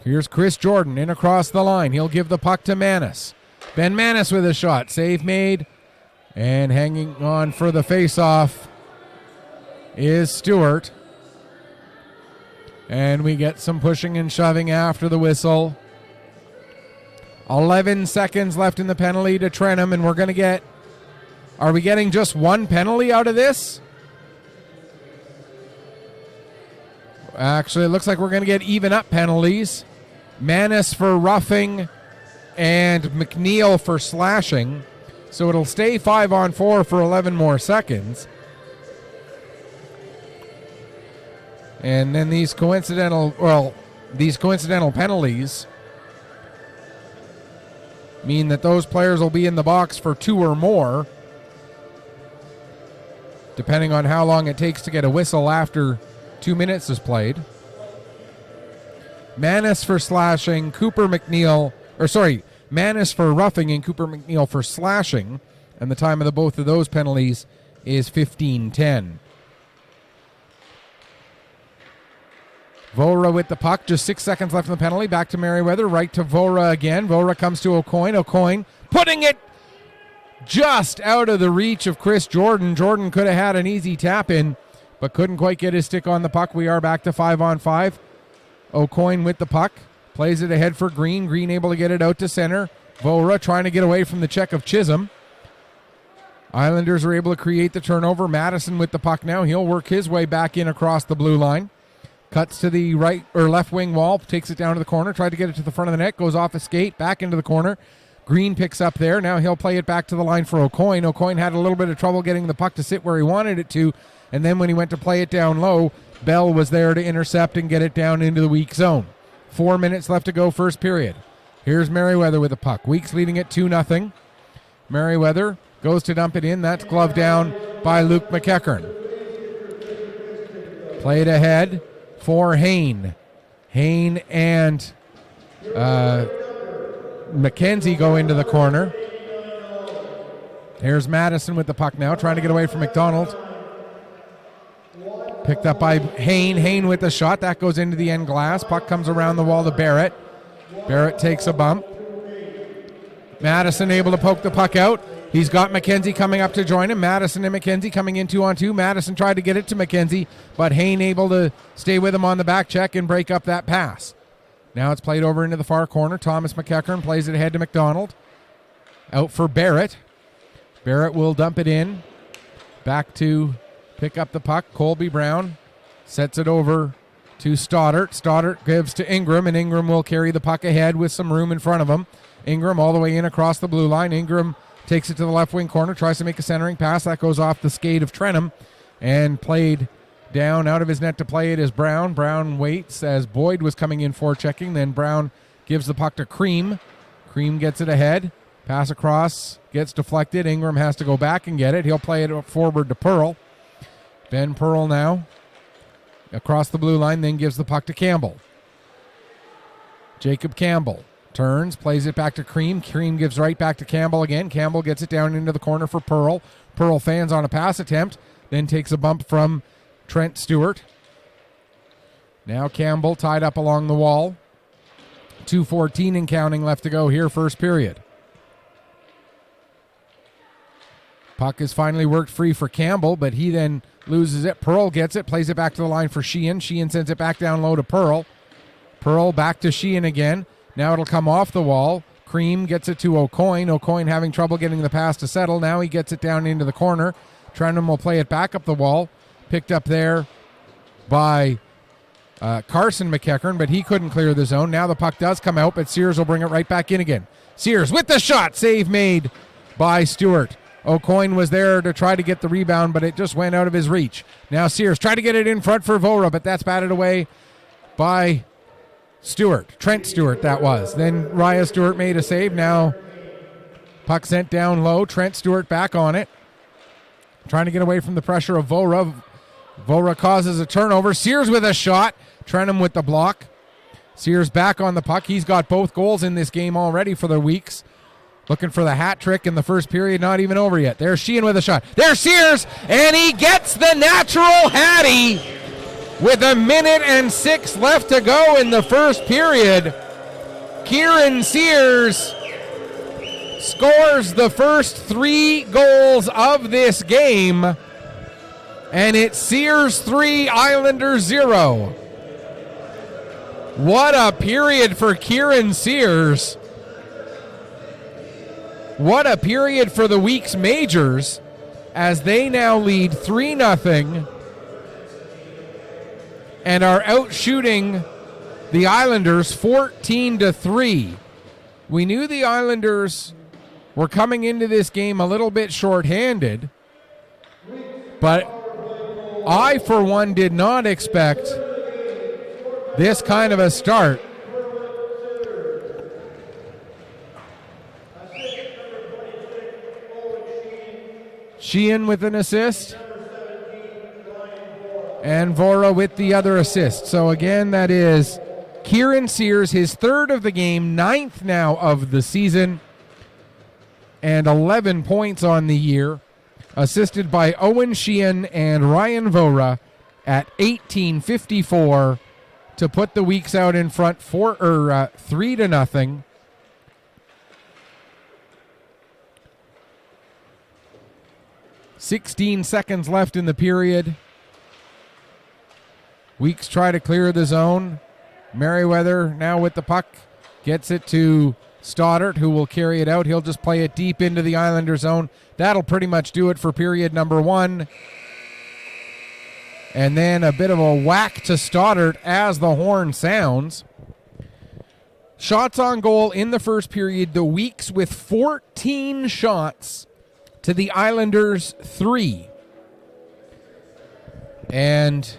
Here's Chris Jordan in across the line. He'll give the puck to Manis. Ben Manis with a shot. Save made. And hanging on for the face-off is Stewart. And we get some pushing and shoving after the whistle. 11 seconds left in the penalty to Trenum, and we're going to get... Are we getting just one penalty out of this? Actually, it looks like we're going to get even up penalties. Manis for roughing, and McNeil for slashing. So it'll stay 5-on-4 for 11 more seconds. And then these coincidental penalties mean that those players will be in the box for 2 or more, depending on how long it takes to get a whistle after 2 minutes is played. Manis for slashing, Manis for roughing and Cooper McNeil for slashing, and the time of both of those penalties is 15:10. Vora with the puck, just 6 seconds left in the penalty. Back to Merriweather, right to Vora again. Vora comes to O'Coin. O'Coin putting it just out of the reach of Chris Jordan. Jordan could have had an easy tap in, but couldn't quite get his stick on the puck. We are back to 5-on-5. O'Coin with the puck, plays it ahead for Green. Green able to get it out to center. Vora trying to get away from the check of Chisholm. Islanders are able to create the turnover. Madison with the puck now. He'll work his way back in across the blue line. Cuts to the right or left wing wall, takes it down to the corner, tried to get it to the front of the net, goes off a skate, back into the corner. Green picks up there. Now he'll play it back to the line for O'Coin. O'Coin had a little bit of trouble getting the puck to sit where he wanted it to, and then when he went to play it down low, Bell was there to intercept and get it down into the weak zone. 4 minutes left to go, first period. Here's Merriweather with the puck. Weeks leading it 2-0. Merriweather goes to dump it in. That's gloved down by Luke McEachern. Played ahead for Hain. Hain and McKenzie go into the corner. Here's Madison with the puck now, trying to get away from McDonald. Picked up by Hain. Hain with the shot. That goes into the end glass. Puck comes around the wall to Barrett. Barrett takes a bump. Madison able to poke the puck out. He's got McKenzie coming up to join him. Madison and McKenzie coming in 2-on-2. Madison tried to get it to McKenzie, but Hain able to stay with him on the back check and break up that pass. Now it's played over into the far corner. Thomas McEachern plays it ahead to McDonald. Out for Barrett. Barrett will dump it in. Back to pick up the puck. Colby Brown sets it over to Stoddart. Stoddart gives to Ingram, and Ingram will carry the puck ahead with some room in front of him. Ingram all the way in across the blue line. Ingram takes it to the left wing corner, tries to make a centering pass. That goes off the skate of Trenum and played down out of his net to play it is Brown. Brown waits as Boyd was coming in forechecking. Then Brown gives the puck to Cream. Cream gets it ahead. Pass across, gets deflected. Ingram has to go back and get it. He'll play it forward to Pearl. Ben Pearl now across the blue line, then gives the puck to Campbell. Jacob Campbell turns, plays it back to Cream. Cream gives right back to Campbell again. Campbell gets it down into the corner for Pearl. Pearl fans on a pass attempt, then takes a bump from Trent Stewart. Now Campbell tied up along the wall. 2:14 and counting left to go here, first period. Puck is finally worked free for Campbell, but he then loses it. Pearl gets it, plays it back to the line for Sheehan. Sheehan sends it back down low to Pearl. Pearl back to Sheehan again. Now it'll come off the wall. Cream gets it to O'Coin. O'Coin having trouble getting the pass to settle. Now he gets it down into the corner. Trenum will play it back up the wall. Picked up there by Carson McEachern, but he couldn't clear the zone. Now the puck does come out, but Sears will bring it right back in again. Sears with the shot. Save made by Stewart. O'Coin was there to try to get the rebound, but it just went out of his reach. Now Sears tried to get it in front for Vora, but that's batted away by Stewart. Trent Stewart, that was. Then Raya Stewart made a save. Now puck sent down low. Trent Stewart back on it. Trying to get away from the pressure of Vora. Vora causes a turnover. Sears with a shot. Trenum with the block. Sears back on the puck. He's got both goals in this game already for the Weeks. Looking for the hat trick in the first period, not even over yet. There's Sheehan with a shot. There's Sears, and he gets the natural hattie with 1:06 left to go in the first period. Kieran Sears scores the first 3 goals of this game, and it's Sears 3, Islanders 0. What a period for Kieran Sears. What a period for the Weeks Majors as they now lead 3-0 and are out shooting the Islanders 14-3. We knew the Islanders were coming into this game a little bit shorthanded, but I, for one, did not expect this kind of a start. Sheehan with an assist, and Vora with the other assist. So again, that is Kieran Sears, his third of the game, ninth now of the season, and 11 points on the year, assisted by Owen Sheehan and Ryan Vora at 18:54 to put the Weeks out in front 3-0. "16 seconds left in the period. Weeks try to clear the zone. Merriweather now with the puck. Gets it to Stoddart, who will carry it out. He'll just play it deep into the Islander zone. That'll pretty much do it for period number one. And then a bit of a whack to Stoddart as the horn sounds. Shots on goal in the first period. The Weeks with 14 shots to the Islanders 3. And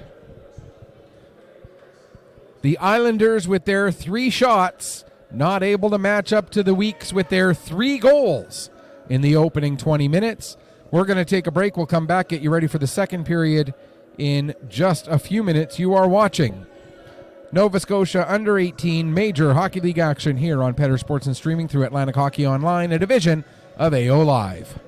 the Islanders with their 3 shots not able to match up to the Weeks with their 3 goals in the opening 20 minutes. We're going to take a break. We'll come back, get you ready for the second period in just a few minutes. You are watching Nova Scotia Under 18 Major Hockey League action here on Petter Sports and streaming through Atlantic Hockey Online, a division of AO Live.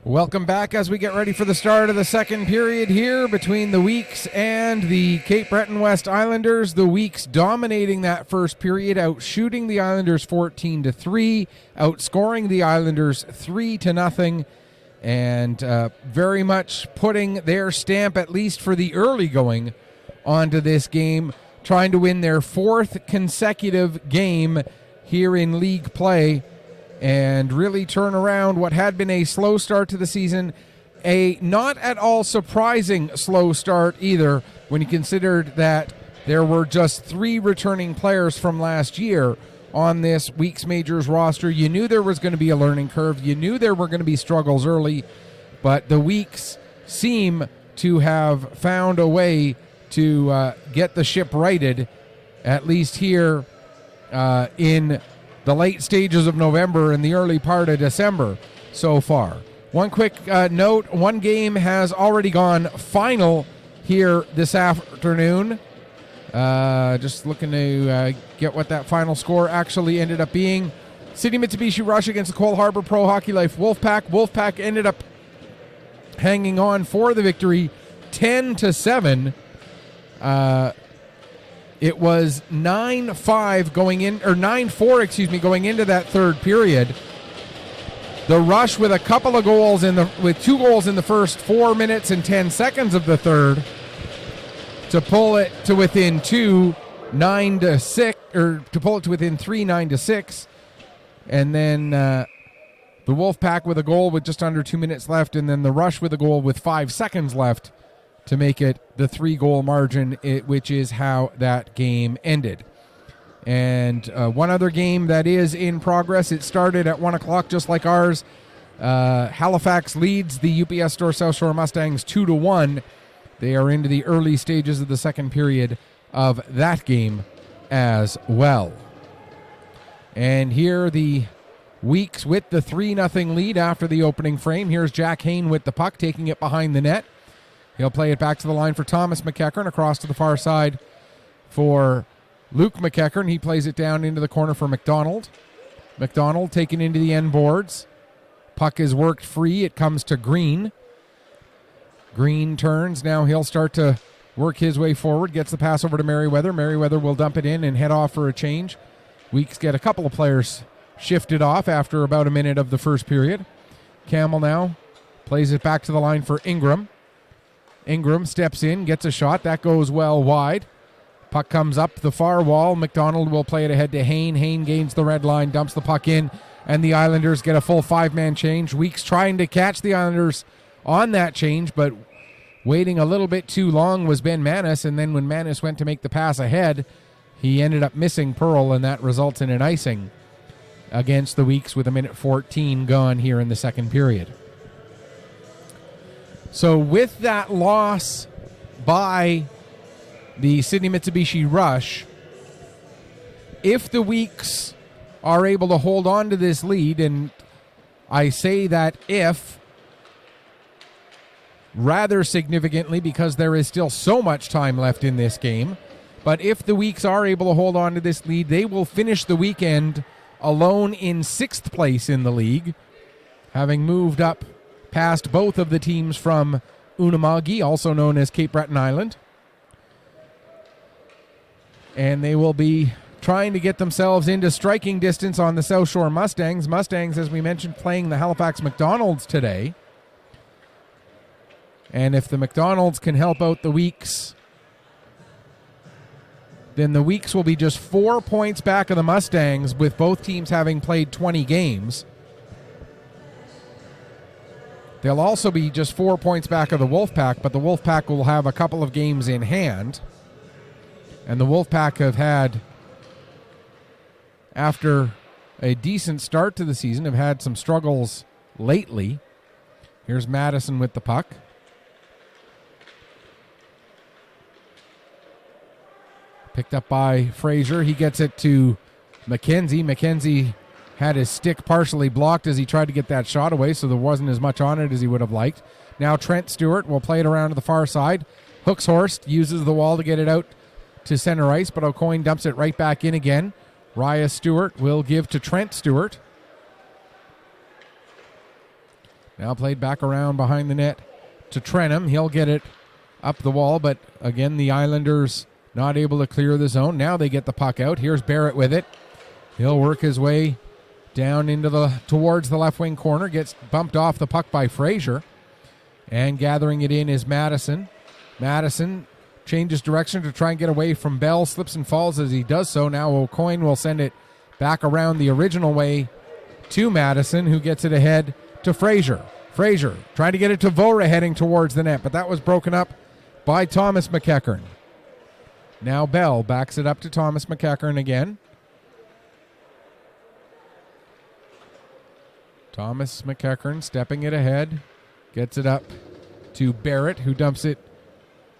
Welcome back as we get ready for the start of the second period here between the Weeks and the Cape Breton West Islanders. The Weeks dominating that first period, outshooting the Islanders 14-3, outscoring the Islanders 3-0, and very much putting their stamp, at least for the early going, onto this game, trying to win their fourth consecutive game here in league play and really turn around what had been a slow start to the season, a not at all surprising slow start either when you considered that there were just 3 returning players from last year on this Weeks Majors roster. You knew there was going to be a learning curve. You knew there were going to be struggles early, but the Weeks seem to have found a way to get the ship righted, at least here in the late stages of November and the early part of December so far. One quick note, one game has already gone final here this afternoon. Just looking to get what that final score actually ended up being. City Mitsubishi Rush against the Cole Harbour Pro Hockey Life Wolfpack. Wolfpack ended up hanging on for the victory 10-7. It was 9-5 going in, or 9-4, going into that third period. The Rush with a couple of goals with 2 goals in the first 4 minutes and 10 seconds of the third to pull it to within 2, 9-6, or to pull it to within 3, 9-6. And then the Wolfpack with a goal with just under 2 minutes left, and then the Rush with a goal with 5 seconds left to make it the 3-goal margin, which is how that game ended. And one other game that is in progress. It started at 1 o'clock, just like ours. Halifax leads the UPS Store South Shore Mustangs 2-1. They are into the early stages of the second period of that game as well. And here the Weeks with the 3-0 lead after the opening frame. Here's Jack Hain with the puck, taking it behind the net. He'll play it back to the line for Thomas McEachern, across to the far side for Luke McEachern. He plays it down into the corner for McDonald. McDonald taken into the end boards. Puck is worked free. It comes to Green. Green turns. Now he'll start to work his way forward. Gets the pass over to Merriweather. Merriweather will dump it in and head off for a change. Weeks get a couple of players shifted off after about a minute of the first period. Campbell now plays it back to the line for Ingram. Ingram steps in, gets a shot. That goes well wide. Puck comes up the far wall. McDonald will play it ahead to Hain. Hain gains the red line, dumps the puck in, and the Islanders get a full 5-man change. Weeks trying to catch the Islanders on that change, but waiting a little bit too long was Ben Manis, and then when Manis went to make the pass ahead, he ended up missing Pearl, and that results in an icing against the Weeks with 1:14 gone here in the second period. So with that loss by the Sydney Mitsubishi Rush, if the Weeks are able to hold on to this lead, and I say that if rather significantly because there is still so much time left in this game, but if the Weeks are able to hold on to this lead, they will finish the weekend alone in 6th place in the league, having moved up past both of the teams from Unama'ki, also known as Cape Breton Island. And they will be trying to get themselves into striking distance on the South Shore Mustangs. Mustangs, as we mentioned, playing the Halifax McDonalds today. And if the McDonalds can help out the Weeks, then the Weeks will be just 4 points back of the Mustangs, with both teams having played 20 games. They'll also be just 4 points back of the Wolfpack, but the Wolfpack will have a couple of games in hand. And the Wolfpack have had, after a decent start to the season, have had some struggles lately. Here's Madison with the puck. Picked up by Fraser. He gets it to McKenzie. McKenzie had his stick partially blocked as he tried to get that shot away, so there wasn't as much on it as he would have liked. Now Trent Stewart will play it around to the far side. Hookshorst uses the wall to get it out to center ice, but O'Coin dumps it right back in again. Raya Stewart will give to Trent Stewart. Now played back around behind the net to Trenum. He'll get it up the wall, but again, the Islanders not able to clear the zone. Now they get the puck out. Here's Barrett with it. He'll work his way down towards the left wing corner. Gets bumped off the puck by Fraser. And gathering it in is Madison. Madison changes direction to try and get away from Bell. Slips and falls as he does so. Now O'Coin will send it back around the original way to Madison, who gets it ahead to Fraser. Fraser trying to get it to Vora heading towards the net, but that was broken up by Thomas McEachern. Now Bell backs it up to Thomas McEachern again. Thomas McEachern stepping it ahead. Gets it up to Barrett, who dumps it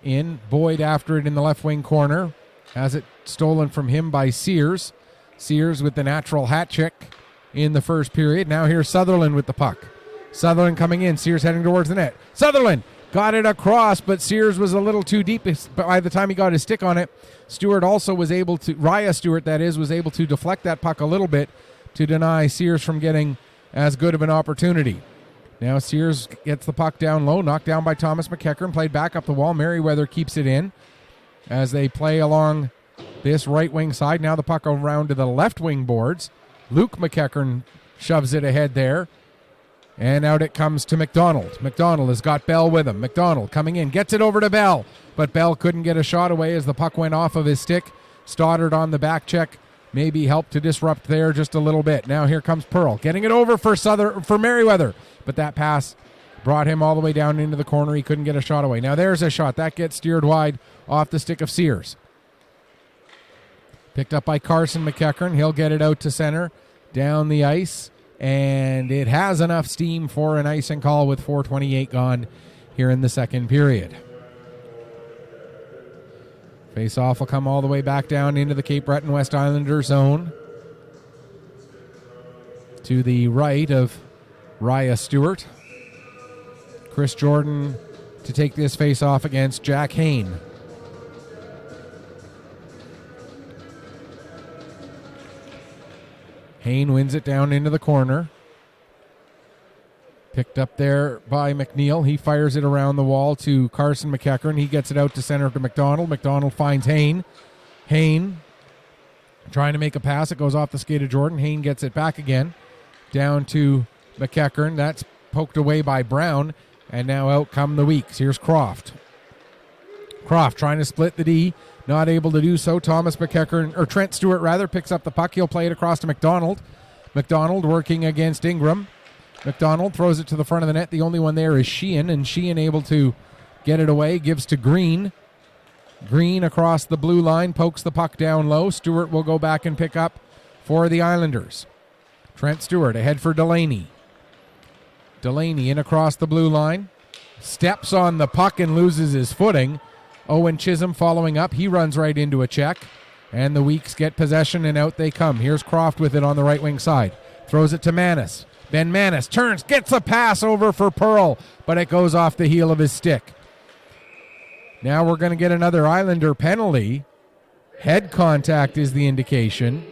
in. Boyd after it in the left wing corner. Has it stolen from him by Sears. Sears with the natural hat trick in the first period. Now here's Sutherland with the puck. Sutherland coming in. Sears heading towards the net. Sutherland got it across, but Sears was a little too deep by the time he got his stick on it. Stewart also was able to, Raya Stewart that is, was able to deflect that puck a little bit to deny Sears from getting as good of an opportunity. Now Sears gets the puck down low, knocked down by Thomas McEachern, played back up the wall. Merriweather keeps it in as they play along this right wing side. Now the puck around to the left wing boards. Luke McEachern shoves it ahead there. And out it comes to McDonald. McDonald has got Bell with him. McDonald coming in, gets it over to Bell. But Bell couldn't get a shot away as the puck went off of his stick. Stoddard on the back check. Maybe helped to disrupt there just a little bit. Now here comes Pearl. Getting it over for Merriweather. But that pass brought him all the way down into the corner. He couldn't get a shot away. Now there's a shot. That gets steered wide off the stick of Sears. Picked up by Carson McEachern. He'll get it out to center. Down the ice. And it has enough steam for an icing call with 4:28 gone here in the second period. Face-off will come all the way back down into the Cape Breton West Islander zone. To the right of Raya Stewart. Chris Jordan to take this face-off against Jack Hain. Hain wins it down into the corner. Picked up there by McNeil. He fires it around the wall to Carson McEachern. He gets it out to center to McDonald. McDonald finds Hain. Hain trying to make a pass. It goes off the skate of Jordan. Hain gets it back again. Down to McEachern. That's poked away by Brown. And now out come the Weeks. Here's Croft. Croft trying to split the D. Not able to do so. Thomas McEachern, or Trent Stewart rather, picks up the puck. He'll play it across to McDonald. McDonald working against Ingram. McDonald throws it to the front of the net. The only one there is Sheehan, and Sheehan able to get it away. Gives to Green. Green across the blue line, pokes the puck down low. Stewart will go back and pick up for the Islanders. Trent Stewart ahead for Delaney. Delaney in across the blue line. Steps on the puck and loses his footing. Owen Chisholm following up. He runs right into a check. And the Weeks get possession and out they come. Here's Croft with it on the right wing side. Throws it to Manis. Ben Manis turns, gets a pass over for Pearl, but it goes off the heel of his stick. Now we're going to get another Islander penalty. Head contact is the indication.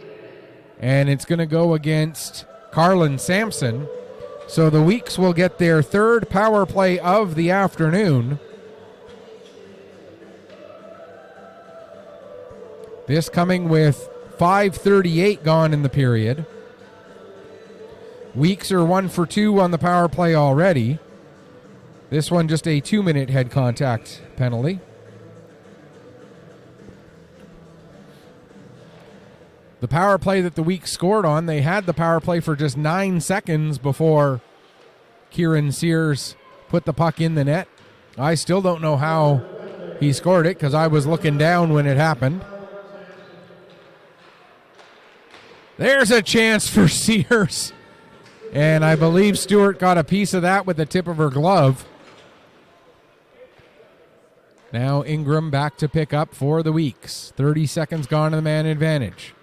And it's going to go against Carlin Sampson. So the Weeks will get their third power play of the afternoon. This coming with 5:38 gone in the period. Weeks are 1 for 2 on the power play already. This one just a 2-minute head contact penalty. The power play that the Weeks scored on, they had the power play for just 9 seconds before Kieran Sears put the puck in the net. I still don't know how he scored it because I was looking down when it happened. There's a chance for Sears. And I believe Stewart got a piece of that with the tip of her glove. Now Ingram back to pick up for the Weeks. 30 seconds gone to the man advantage.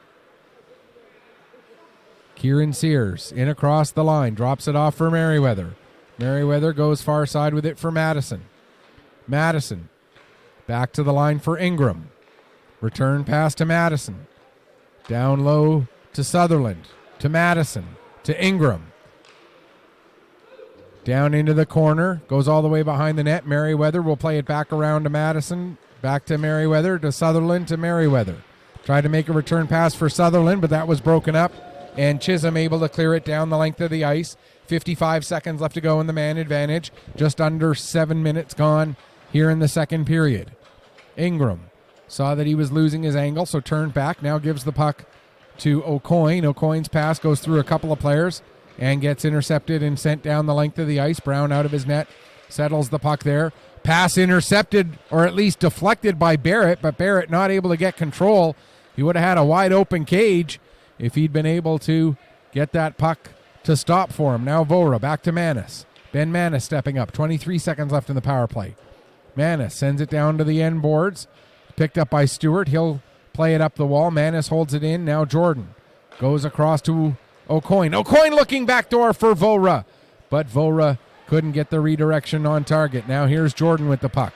Kieran Sears in across the line. Drops it off for Merriweather. Merriweather goes far side with it for Madison. Madison back to the line for Ingram. Return pass to Madison. Down low to Sutherland. To Madison. To Ingram. Down into the corner, goes all the way behind the net. Merriweather will play it back around to Madison, back to Merriweather, to Sutherland, to Merriweather. Tried to make a return pass for Sutherland, but that was broken up, and Chisholm able to clear it down the length of the ice. 55 seconds left to go in the man advantage. Just under 7 minutes gone here in the second period. Ingram saw that he was losing his angle, so turned back, now gives the puck to O'Coin. O'Coin's pass goes through a couple of players and gets intercepted and sent down the length of the ice. Brown out of his net, settles the puck there. Pass intercepted, or at least deflected by Barrett, but Barrett not able to get control. He would have had a wide open cage if he'd been able to get that puck to stop for him. Now Vora back to Manis. Ben Manis stepping up. 23 seconds left in the power play. Manis sends it down to the end boards. Picked up by Stewart. He'll play it up the wall. Manis holds it in. Now Jordan goes across to O'Coin. O'Coin looking backdoor for Vora, but Vora couldn't get the redirection on target. Now here's Jordan with the puck.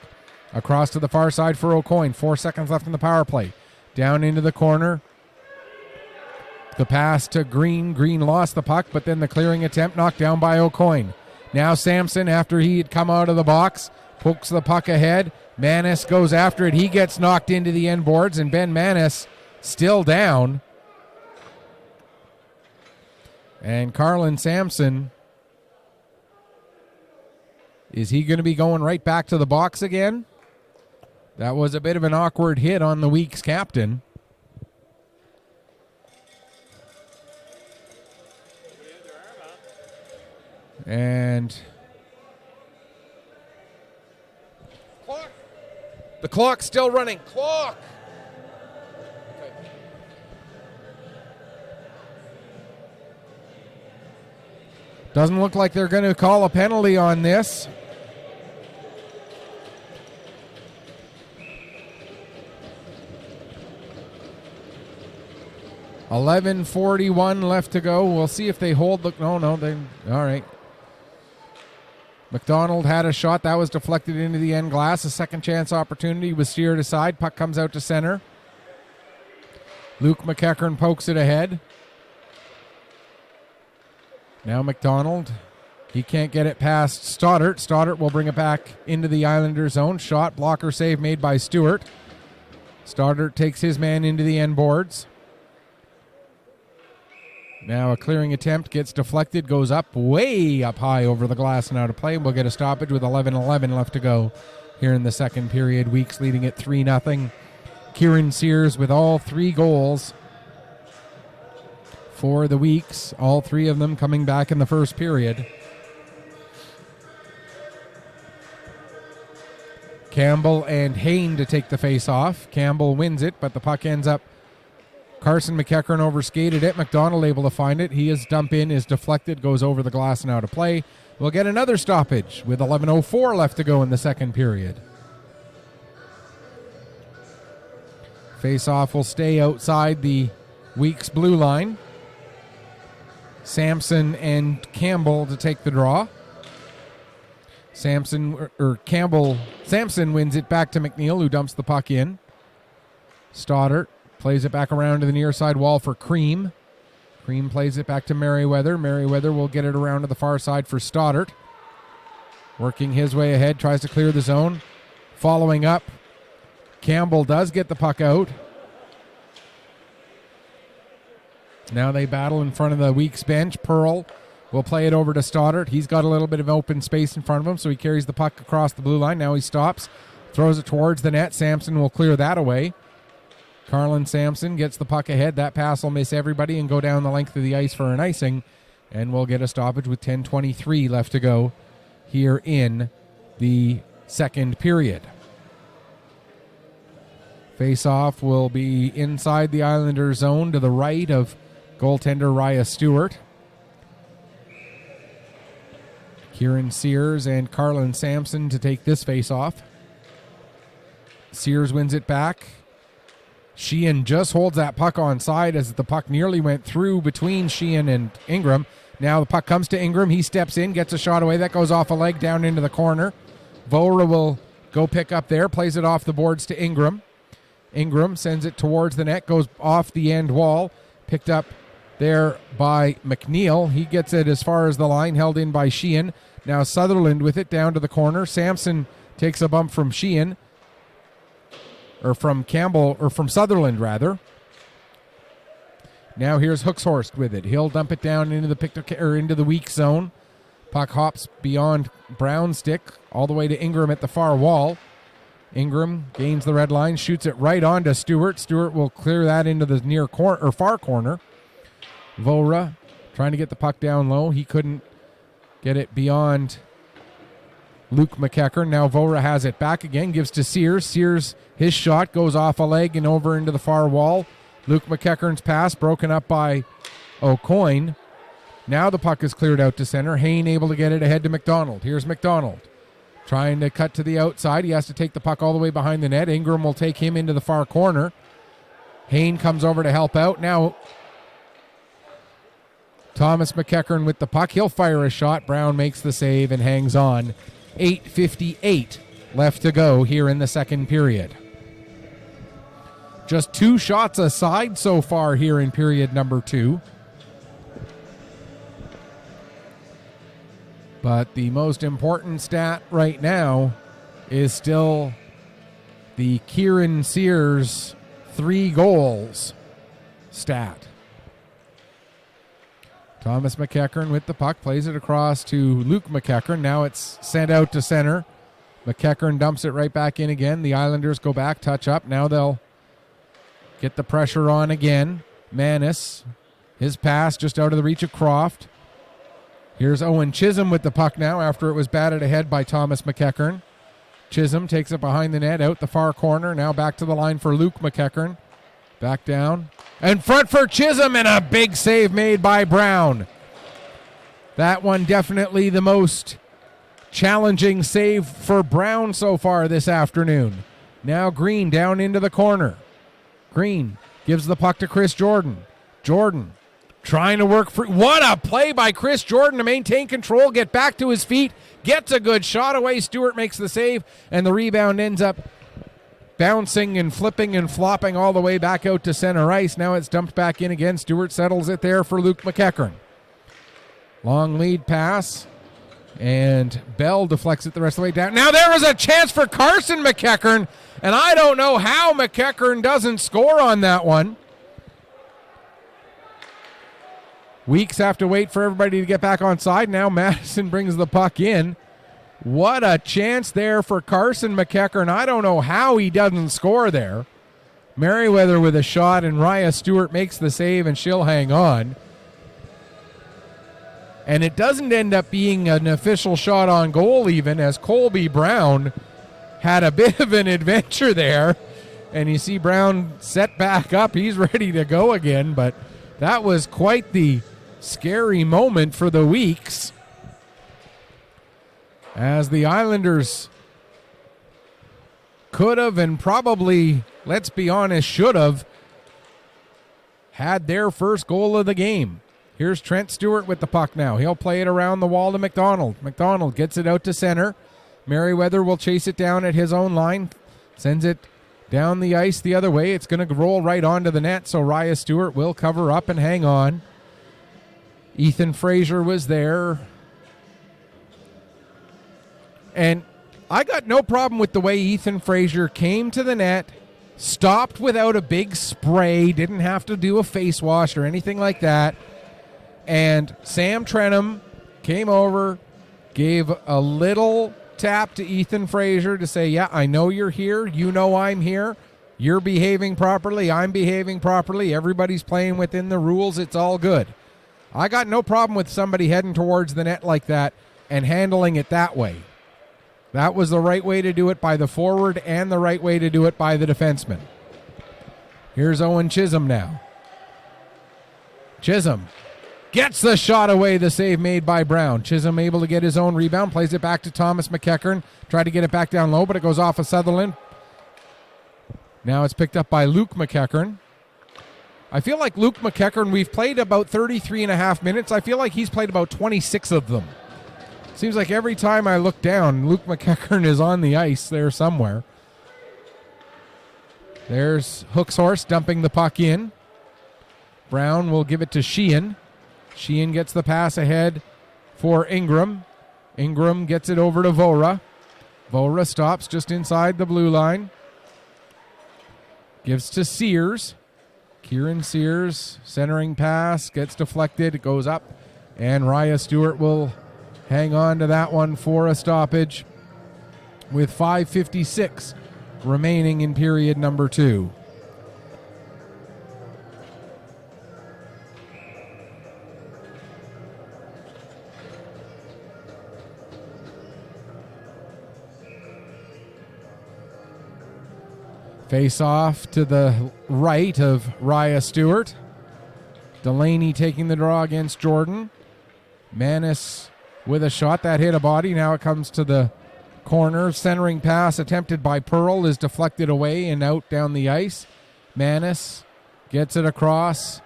Across to the far side for O'Coin. 4 seconds left in the power play. Down into the corner. The pass to Green. Green lost the puck, but then the clearing attempt knocked down by O'Coin. Now Sampson, after he had come out of the box, pokes the puck ahead. Manis goes after it. He gets knocked into the end boards, and Ben Manis still down. And Carlin Sampson, is he going to be going right back to the box again? That was a bit of an awkward hit on the week's captain. And clock. The clock's still running. Clock. Okay. Doesn't look like they're going to call a penalty on this. $11:41 left to go. We'll see if they hold the... No, they... All right. McDonald had a shot. That was deflected into the end glass. A second chance opportunity was steered aside. Puck comes out to center. Luke McEachern pokes it ahead. Now McDonald. He can't get it past Stoddart. Stoddart will bring it back into the Islanders' zone. Shot, blocker save made by Stewart. Stoddart takes his man into the end boards. Now a clearing attempt gets deflected, goes up, way up high over the glass and out of play. We'll get a stoppage with 11:11 left to go here in the second period. Weeks leading at 3-0. Kieran Sears with all 3 goals for the Weeks. All 3 of them coming back in the first period. Campbell and Hain to take the face off. Campbell wins it, but the puck ends up. Carson McEachern overskated it. McDonald able to find it. His dump in is deflected, goes over the glass and out of play. We'll get another stoppage with 11:04 left to go in the second period. Face-off will stay outside the Weeks blue line. Sampson and Campbell to take the draw. Sampson wins it back to McNeil, who dumps the puck in. Stoddart plays it back around to the near side wall for Cream. Cream plays it back to Merriweather. Merriweather will get it around to the far side for Stoddart. Working his way ahead, tries to clear the zone. Following up, Campbell does get the puck out. Now they battle in front of the Weeks bench. Pearl will play it over to Stoddart. He's got a little bit of open space in front of him, so he carries the puck across the blue line. Now he stops, throws it towards the net. Sampson will clear that away. Carlin Sampson gets the puck ahead. That pass will miss everybody and go down the length of the ice for an icing. And we'll get a stoppage with 10:23 left to go here in the second period. Face-off will be inside the Islanders' zone to the right of goaltender Raya Stewart. Kieran Sears and Carlin Sampson to take this face-off. Sears wins it back. Sheehan just holds that puck onside as the puck nearly went through between Sheehan and Ingram. Now the puck comes to Ingram. He steps in, gets a shot away. That goes off a leg down into the corner. Vora will go pick up there, plays it off the boards to Ingram. Ingram sends it towards the net, goes off the end wall. Picked up there by McNeil. He gets it as far as the line, held in by Sheehan. Now Sutherland with it down to the corner. Sampson takes a bump from Sheehan. Or from Campbell, or from Sutherland, rather. Now here's Hooks-Horst with it. He'll dump it down into the weak zone. Puck hops beyond Brown's stick, all the way to Ingram at the far wall. Ingram gains the red line, shoots it right on to Stewart. Stewart will clear that into the near corner or far corner. Vora trying to get the puck down low. He couldn't get it beyond Luke McEachern. Now Vora has it back again, gives to Sears. Sears, his shot goes off a leg and over into the far wall. Luke McEachern's pass broken up by O'Coin. Now the puck is cleared out to center. Hayne able to get it ahead to McDonald. Here's McDonald trying to cut to the outside. He has to take the puck all the way behind the net. Ingram will take him into the far corner. Hayne comes over to help out. Now Thomas McEachern with the puck. He'll fire a shot. Brown makes the save and hangs on. 8:58 left to go here in the second period. Just 2 shots aside so far here in period number 2. But the most important stat right now is still the Kieran Sears 3 goals stat. Thomas McEachern with the puck, plays it across to Luke McEachern. Now it's sent out to center. McEachern dumps it right back in again. The Islanders go back, touch up. Now they'll get the pressure on again. Manis, his pass just out of the reach of Croft. Here's Owen Chisholm with the puck now after it was batted ahead by Thomas McEachern. Chisholm takes it behind the net, out the far corner. Now back to the line for Luke McEachern. Back down. In front for Chisholm, and a big save made by Brown. That one definitely the most challenging save for Brown so far this afternoon. Now Green down into the corner. Green gives the puck to Chris Jordan. Jordan trying to work free. What a play by Chris Jordan to maintain control, get back to his feet, gets a good shot away. Stewart makes the save, and the rebound ends up bouncing and flipping and flopping all the way back out to center ice. Now it's dumped back in again. Stewart settles it there for Luke McEachern. Long lead pass, and Bell deflects it the rest of the way down. Now there was a chance for Carson McEachern, and I don't know how McEachern doesn't score on that one. Weeks have to wait for everybody to get back on side. Now Madison brings the puck in. What a chance there for Carson McEachern. I don't know how he doesn't score there. Merriweather with a shot, and Raya Stewart makes the save, and she'll hang on. And it doesn't end up being an official shot on goal even, as Colby Brown had a bit of an adventure there. And you see Brown set back up. He's ready to go again, but that was quite the scary moment for the Weeks, as the Islanders could have and probably, let's be honest, should have had their first goal of the game. Here's Trent Stewart with the puck now. He'll play it around the wall to McDonald. McDonald gets it out to center. Merriweather will chase it down at his own line, sends it down the ice the other way. It's going to roll right onto the net, so Raya Stewart will cover up and hang on. Ethan Frazier was there. And I got no problem with the way Ethan Frazier came to the net, stopped without a big spray, didn't have to do a face wash or anything like that. And Sam Trenum came over, gave a little tap to Ethan Frazier to say, yeah, I know you're here. You know I'm here. You're behaving properly. I'm behaving properly. Everybody's playing within the rules. It's all good. I got no problem with somebody heading towards the net like that and handling it that way. That was the right way to do it by the forward and the right way to do it by the defenseman. Here's Owen Chisholm now. Chisholm gets the shot away, the save made by Brown. Chisholm able to get his own rebound, plays it back to Thomas McEachern. Tried to get it back down low, but it goes off of Sutherland. Now it's picked up by Luke McEachern. I feel like Luke McEachern, we've played about 33 and a half minutes. I feel like he's played about 26 of them. Seems like every time I look down, Luke McEachern is on the ice there somewhere. There's Hooks-Horst dumping the puck in. Brown will give it to Sheehan. Sheehan gets the pass ahead for Ingram. Ingram gets it over to Vora. Vora stops just inside the blue line. Gives to Sears. Kieran Sears, centering pass, gets deflected, it goes up, and Raya Stewart will hang on to that one for a stoppage with 5:56 remaining in period number 2. Face off to the right of Raya Stewart. Delaney taking the draw against Jordan. Manis with a shot that hit a body. Now it comes to the corner. Centering pass attempted by Pearl is deflected away and out down the ice. Manis gets it across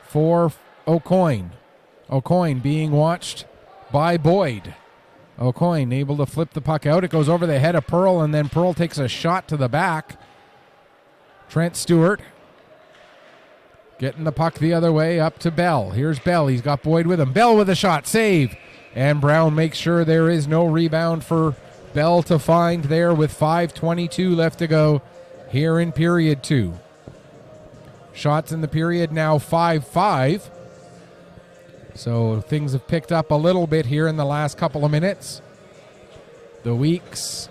for O'Coin. O'Coin being watched by Boyd. O'Coin able to flip the puck out. It goes over the head of Pearl, and then Pearl takes a shot to the back. Trent Stewart getting the puck the other way up to Bell. Here's Bell. He's got Boyd with him. Bell with a shot. Save. And Brown makes sure there is no rebound for Bell to find there with 5:22 left to go here in period 2. Shots in the period now 5-5. So things have picked up a little bit here in the last couple of minutes. The Weeks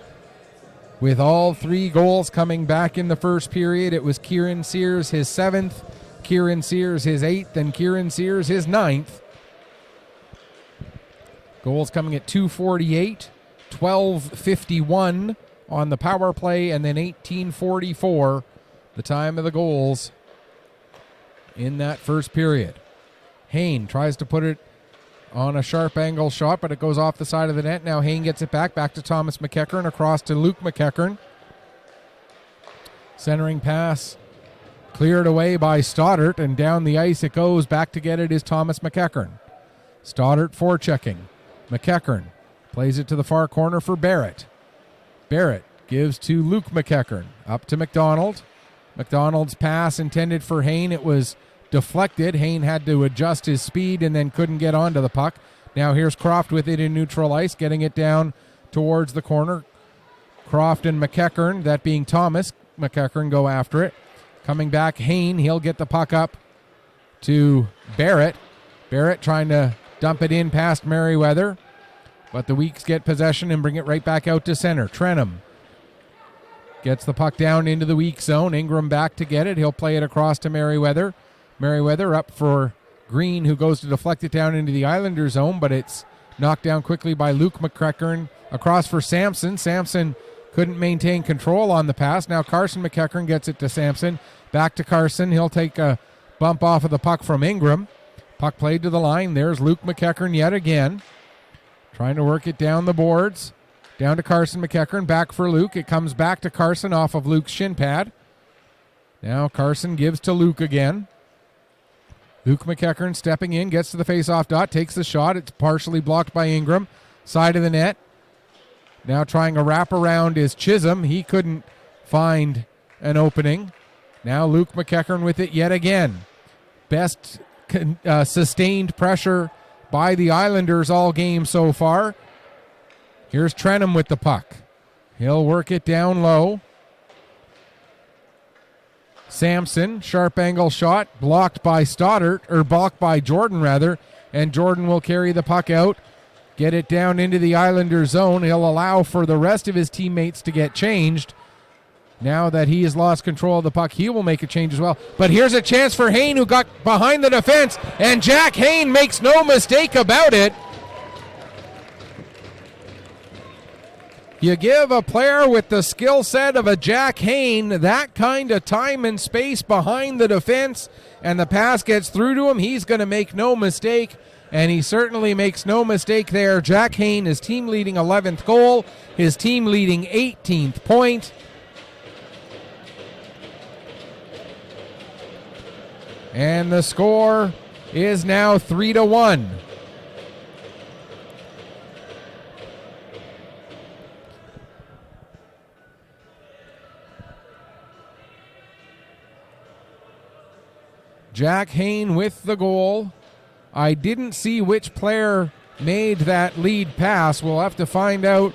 with all 3 goals coming back in the first period. It was Kieran Sears, his 7th, Kieran Sears, his 8th, and Kieran Sears, his 9th. Goals coming at 2:48, 12:51 on the power play, and then 18:44 the time of the goals in that first period. Hayne tries to put it on a sharp angle shot, but it goes off the side of the net. Now Hayne gets it back to Thomas McEachern, across to Luke McEachern. Centering pass cleared away by Stoddart, and down the ice it goes. Back to get it is Thomas McEachern. Stoddart forechecking. McEachern plays it to the far corner for Barrett. Barrett gives to Luke McEachern. Up to McDonald. McDonald's pass intended for Hayne. It was deflected. Hayne had to adjust his speed and then couldn't get onto the puck. Now here's Croft with it in neutral ice, getting it down towards the corner. Croft and McEachern, that being Thomas McEachern, go after it. Coming back, Hayne, he'll get the puck up to Barrett. Barrett trying to dump it in past Merriweather, but the Weeks get possession and bring it right back out to center. Trenum gets the puck down into the weak zone. Ingram back to get it. He'll play it across to Merriweather. Merriweather up for Green, who goes to deflect it down into the Islander zone, but it's knocked down quickly by Luke McEachern. Across for Sampson. Sampson couldn't maintain control on the pass. Now Carson McEachern gets it to Sampson. Back to Carson. He'll take a bump off of the puck from Ingram. Puck played to the line. There's Luke McEachern yet again, trying to work it down the boards. Down to Carson McEachern. Back for Luke. It comes back to Carson off of Luke's shin pad. Now Carson gives to Luke again. Luke McEachern stepping in, gets to the face-off dot, takes the shot. It's partially blocked by Ingram. Side of the net. Now trying a wraparound is Chisholm. He couldn't find an opening. Now Luke McEachern with it yet again. Best sustained pressure by the Islanders all game so far. Here's Trenum with the puck. He'll work it down low. Sampson, sharp angle shot, blocked by Jordan rather, and Jordan will carry the puck out, get it down into the Islander zone. He'll allow for the rest of his teammates to get changed. Now that he has lost control of the puck, he will make a change as well. But here's a chance for Hayne, who got behind the defense, and Jack Hayne makes no mistake about it. You give a player with the skill set of a Jack Hayne that kind of time and space behind the defense, and the pass gets through to him, he's going to make no mistake, and he certainly makes no mistake there. Jack Hayne, his team-leading 11th goal, his team-leading 18th point. And the score is now 3-1. Jack Hayne with the goal. I didn't see which player made that lead pass. We'll have to find out.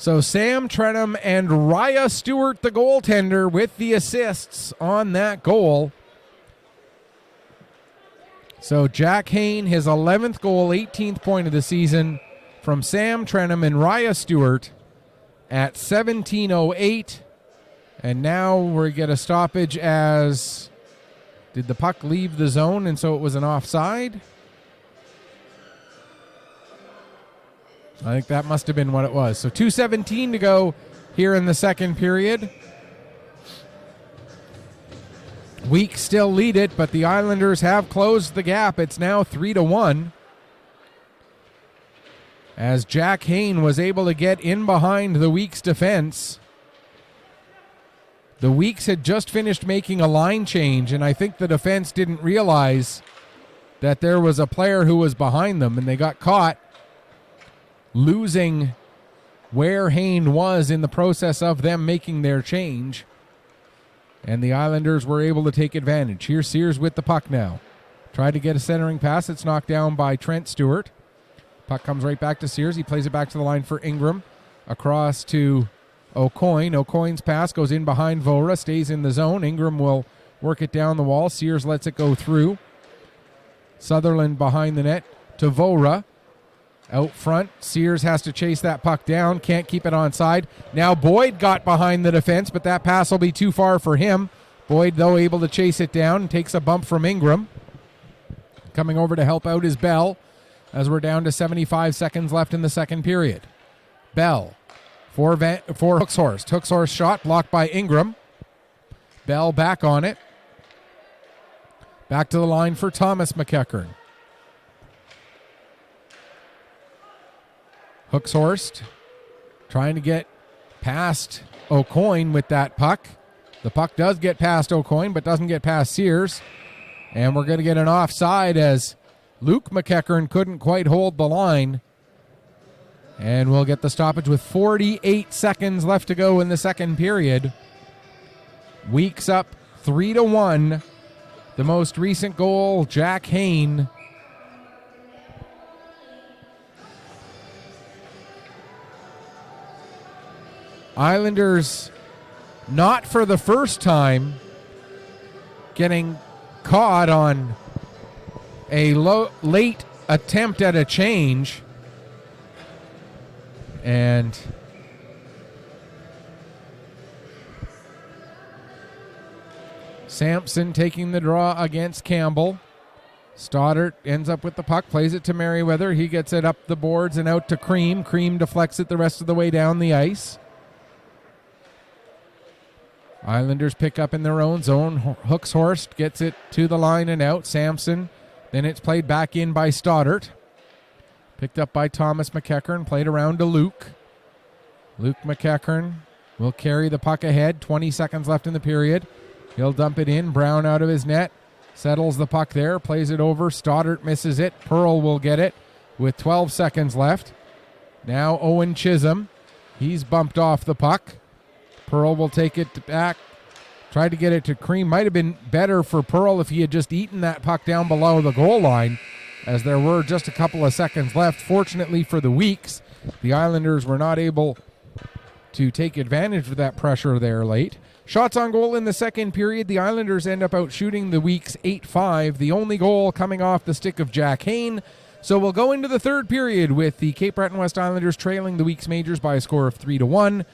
So Sam Trenham and Raya Stewart, the goaltender, with the assists on that goal. So Jack Hain, his 11th goal, 18th point of the season from Sam Trenham and Raya Stewart at 17:08. And now we get a stoppage as, did the puck leave the zone and so it was an offside? I think that must have been what it was. So 2:17 to go here in the second period. Weeks still lead it, but the Islanders have closed the gap. It's now 3-1. As Jack Hain was able to get in behind the Weeks defense. The Weeks had just finished making a line change, and I think the defense didn't realize that there was a player who was behind them, and they got caught losing where Hain was in the process of them making their change. And the Islanders were able to take advantage. Here's Sears with the puck now. Tried to get a centering pass. It's knocked down by Trent Stewart. Puck comes right back to Sears. He plays it back to the line for Ingram. Across to O'Coin. O'Coin's pass goes in behind Vora. Stays in the zone. Ingram will work it down the wall. Sears lets it go through. Sutherland behind the net to Vora. Out front, Sears has to chase that puck down. Can't keep it onside. Now Boyd got behind the defense, but that pass will be too far for him. Boyd, though, able to chase it down and takes a bump from Ingram. Coming over to help out is Bell as we're down to 75 seconds left in the second period. Bell for Hooks-Horst. Hooks-Horst shot blocked by Ingram. Bell back on it. Back to the line for Thomas McEachern. Hooks-Horst trying to get past O'Coin with that puck. The puck does get past O'Coin, but doesn't get past Sears. And we're going to get an offside as Luke McEachern couldn't quite hold the line. And we'll get the stoppage with 48 seconds left to go in the second period. Weeks up 3-1. The most recent goal, Jack Hain. Islanders, not for the first time, getting caught on a late attempt at a change. And Sampson taking the draw against Campbell. Stoddart ends up with the puck, plays it to Merriweather. He gets it up the boards and out to Cream. Cream deflects it the rest of the way down the ice. Islanders pick up in their own zone. Hooks-Horst gets it to the line and out. Sampson. Then it's played back in by Stoddart. Picked up by Thomas McEachern. Played around to Luke. Luke McEachern will carry the puck ahead. 20 seconds left in the period. He'll dump it in. Brown out of his net. Settles the puck there. Plays it over. Stoddart misses it. Pearl will get it with 12 seconds left. Now Owen Chisholm. He's bumped off the puck. Pearl will take it back. Tried to get it to Cream. Might have been better for Pearl if he had just eaten that puck down below the goal line, as there were just a couple of seconds left. Fortunately for the Weeks, the Islanders were not able to take advantage of that pressure there late. Shots on goal in the second period. The Islanders end up out shooting the Weeks 8-5. The only goal coming off the stick of Jack Hain. So we'll go into the third period with the Cape Breton West Islanders trailing the Weeks Majors by a score of 3-1.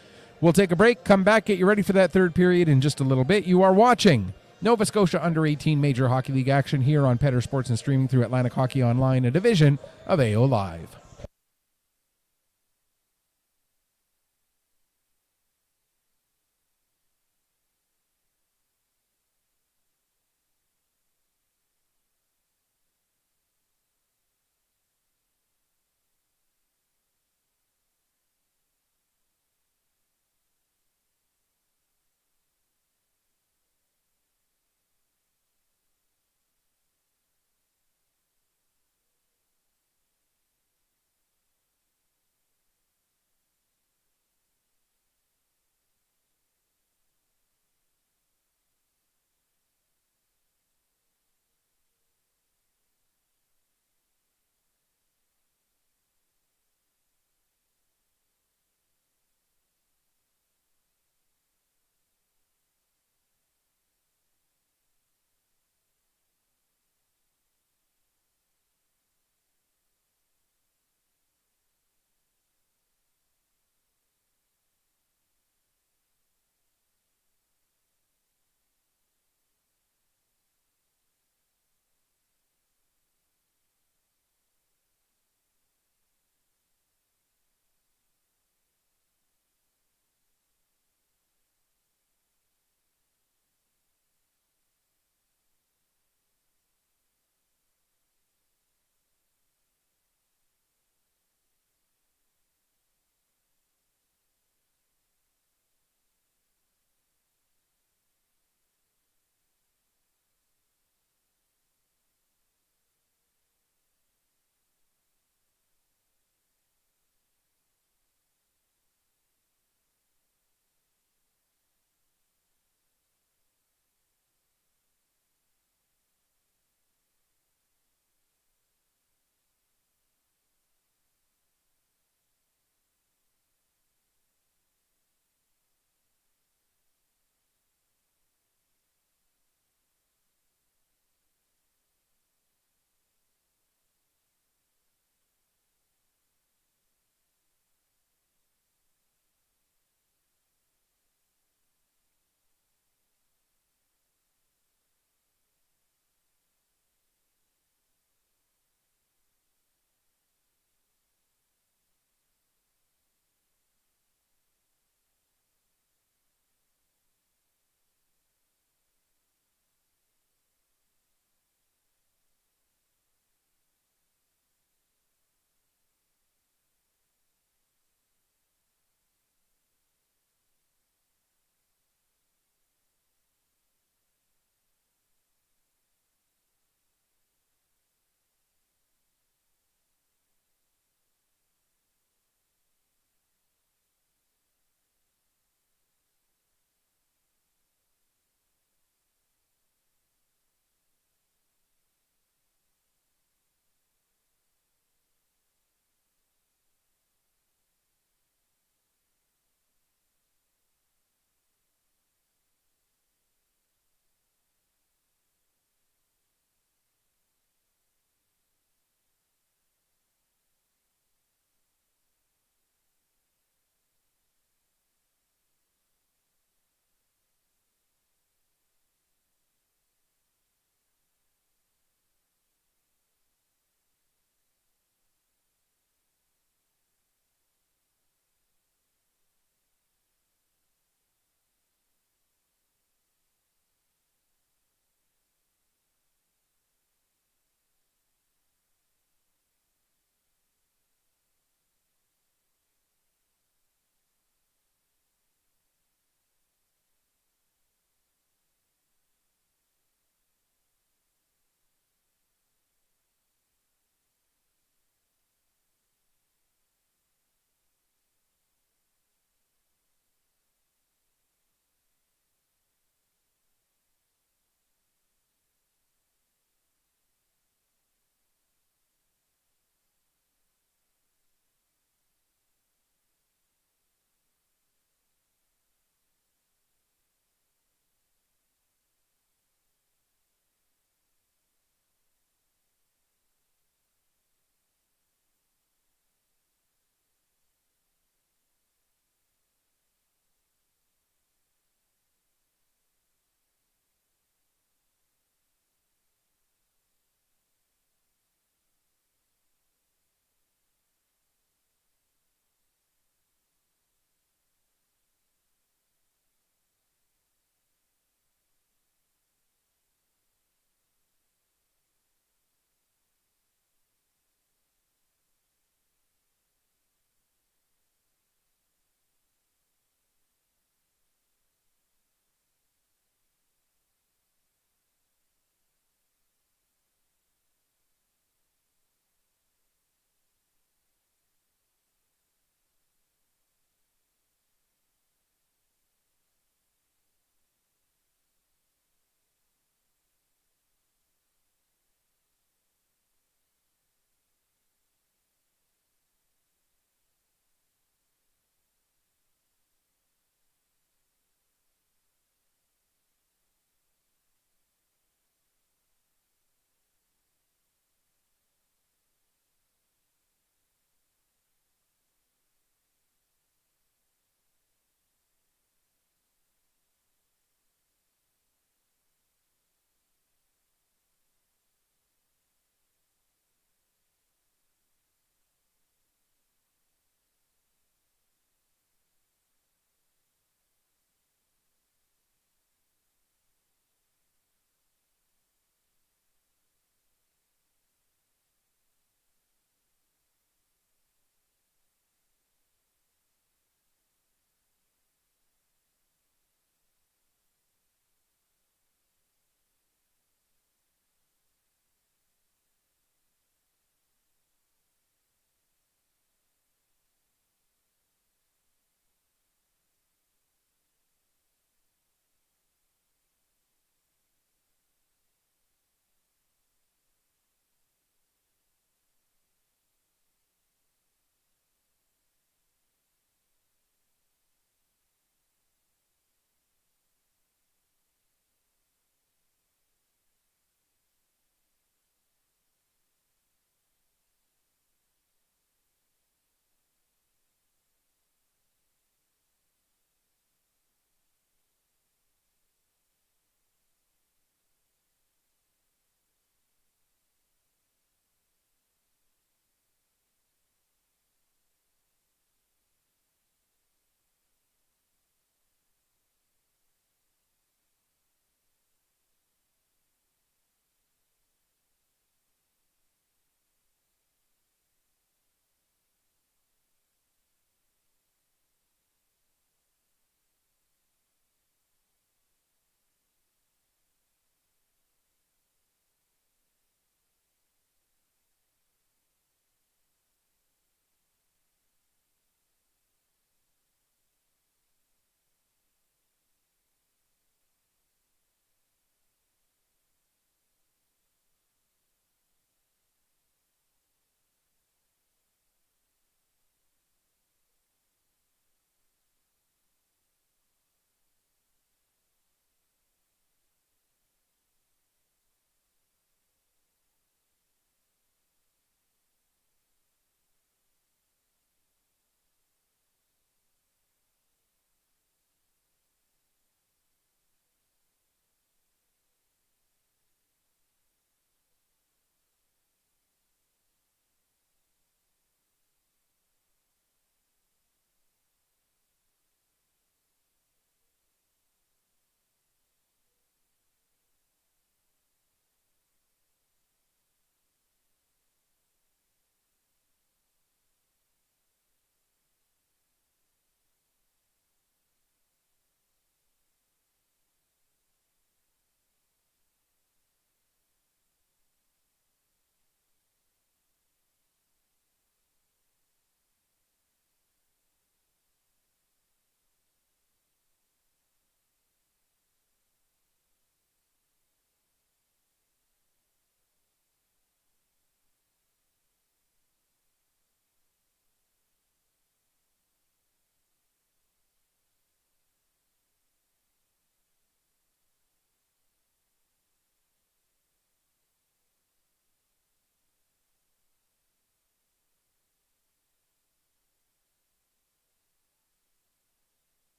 We'll take a break, come back, get you ready for that third period in just a little bit. You are watching Nova Scotia Under-18 Major Hockey League action here on Petter Sports and streaming through Atlantic Hockey Online, a division of AO Live.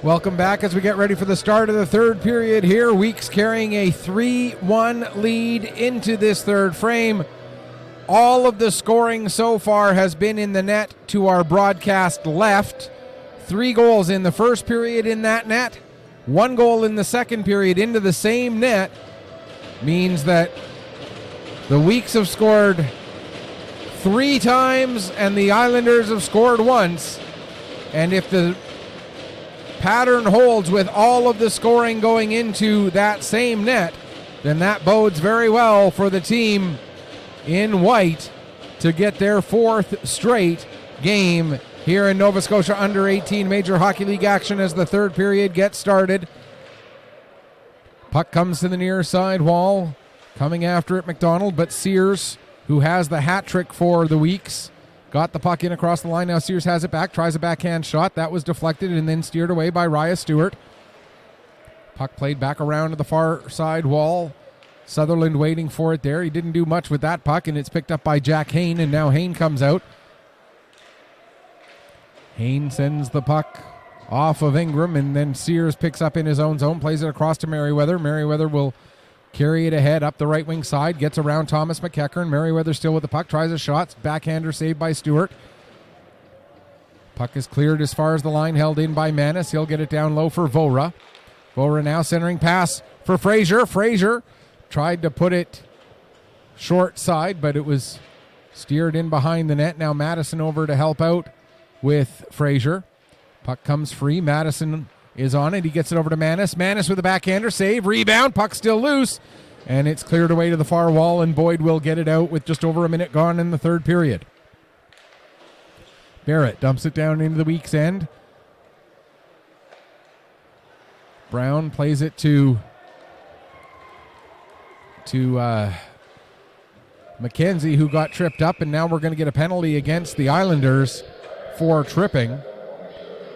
Welcome back as we get ready for the start of the third period here. Weeks carrying a 3-1 lead into this third frame. All of the scoring so far has been in the net to our broadcast left. 3 goals in the first period in that net. 1 goal in the second period into the same net. Means that the Weeks have scored 3 times and the Islanders have scored once. And if the pattern holds with all of the scoring going into that same net, then that bodes very well for the team in white to get their 4th straight game here in Nova Scotia under 18 Major Hockey League action as the third period gets started. Puck comes to the near side wall. Coming after it, McDonald, but Sears, who has the hat trick for the Weeks, got the puck in across the line. Now Sears has it back, tries a backhand shot. That was deflected and then steered away by Raya Stewart. Puck played back around to the far side wall. Sutherland waiting for it there. He didn't do much with that puck, and it's picked up by Jack Hain, and now Hain comes out. Hain sends the puck off of Ingram, and then Sears picks up in his own zone, plays it across to Merriweather. Merriweather will carry it ahead up the right wing side, gets around Thomas McEachern. Merriweather still with the puck, tries a shot. Backhander saved by Stewart. Puck is cleared as far as the line, held in by Manis. He'll get it down low for Vora. Vora now centering pass for Frazier. Frazier tried to put it short side, but it was steered in behind the net. Now Madison over to help out with Frazier. Puck comes free. Madison is on it. He gets it over to Manis. Manis with a backhander. Save. Rebound. Puck still loose. And it's cleared away to the far wall, and Boyd will get it out with just over a minute gone in the third period. Barrett dumps it down into the Weeks end. Brown plays it to McKenzie, who got tripped up, and now we're going to get a penalty against the Islanders for tripping.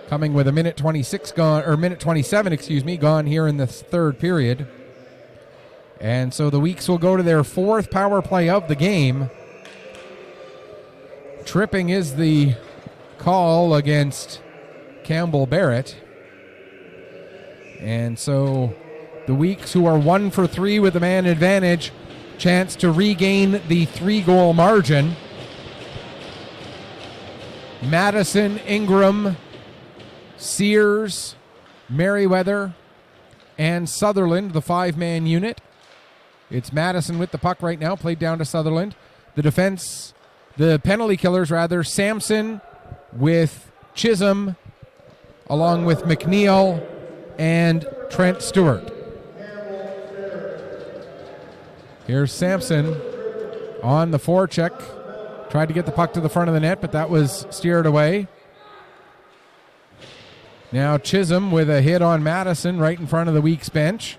Coming with a minute 26 gone, or minute 27, gone here in the third period. And so the Weeks will go to their 4th power play of the game. Tripping is the call against Campbell Barrett. And so the Weeks, who are 1 for 3 with the man advantage, chance to regain the 3-goal margin. Madison, Ingram, Sears, Merriweather, and Sutherland, the 5-man unit. It's Madison with the puck right now, played down to Sutherland. The penalty killers, Sampson with Chisholm, along with McNeil and Trent Stewart. Here's Sampson on the forecheck. Tried to get the puck to the front of the net, but that was steered away. Now Chisholm with a hit on Madison right in front of the Weeks bench.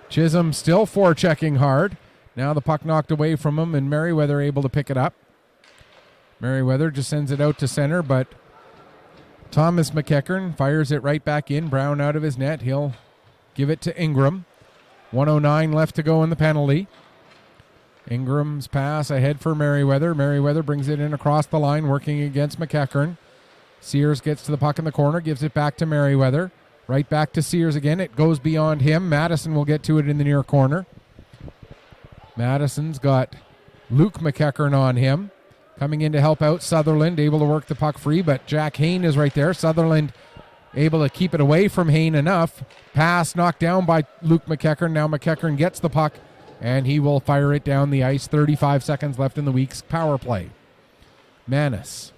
Chisholm still forechecking hard. Now the puck knocked away from him, and Merriweather able to pick it up. Merriweather just sends it out to center, but Thomas McEachern fires it right back in. Brown out of his net. He'll give it to Ingram. 1:09 left to go in the penalty. Ingram's pass ahead for Merriweather. Merriweather brings it in across the line, working against McEachern. Sears gets to the puck in the corner, gives it back to Merriweather. Right back to Sears again. It goes beyond him. Madison will get to it in the near corner. Madison's got Luke McEachern on him. Coming in to help out Sutherland, able to work the puck free, but Jack Hain is right there. Sutherland able to keep it away from Hain enough. Pass knocked down by Luke McEachern. Now McEachern gets the puck, and he will fire it down the ice. 35 seconds left in the Weeks power play. Manis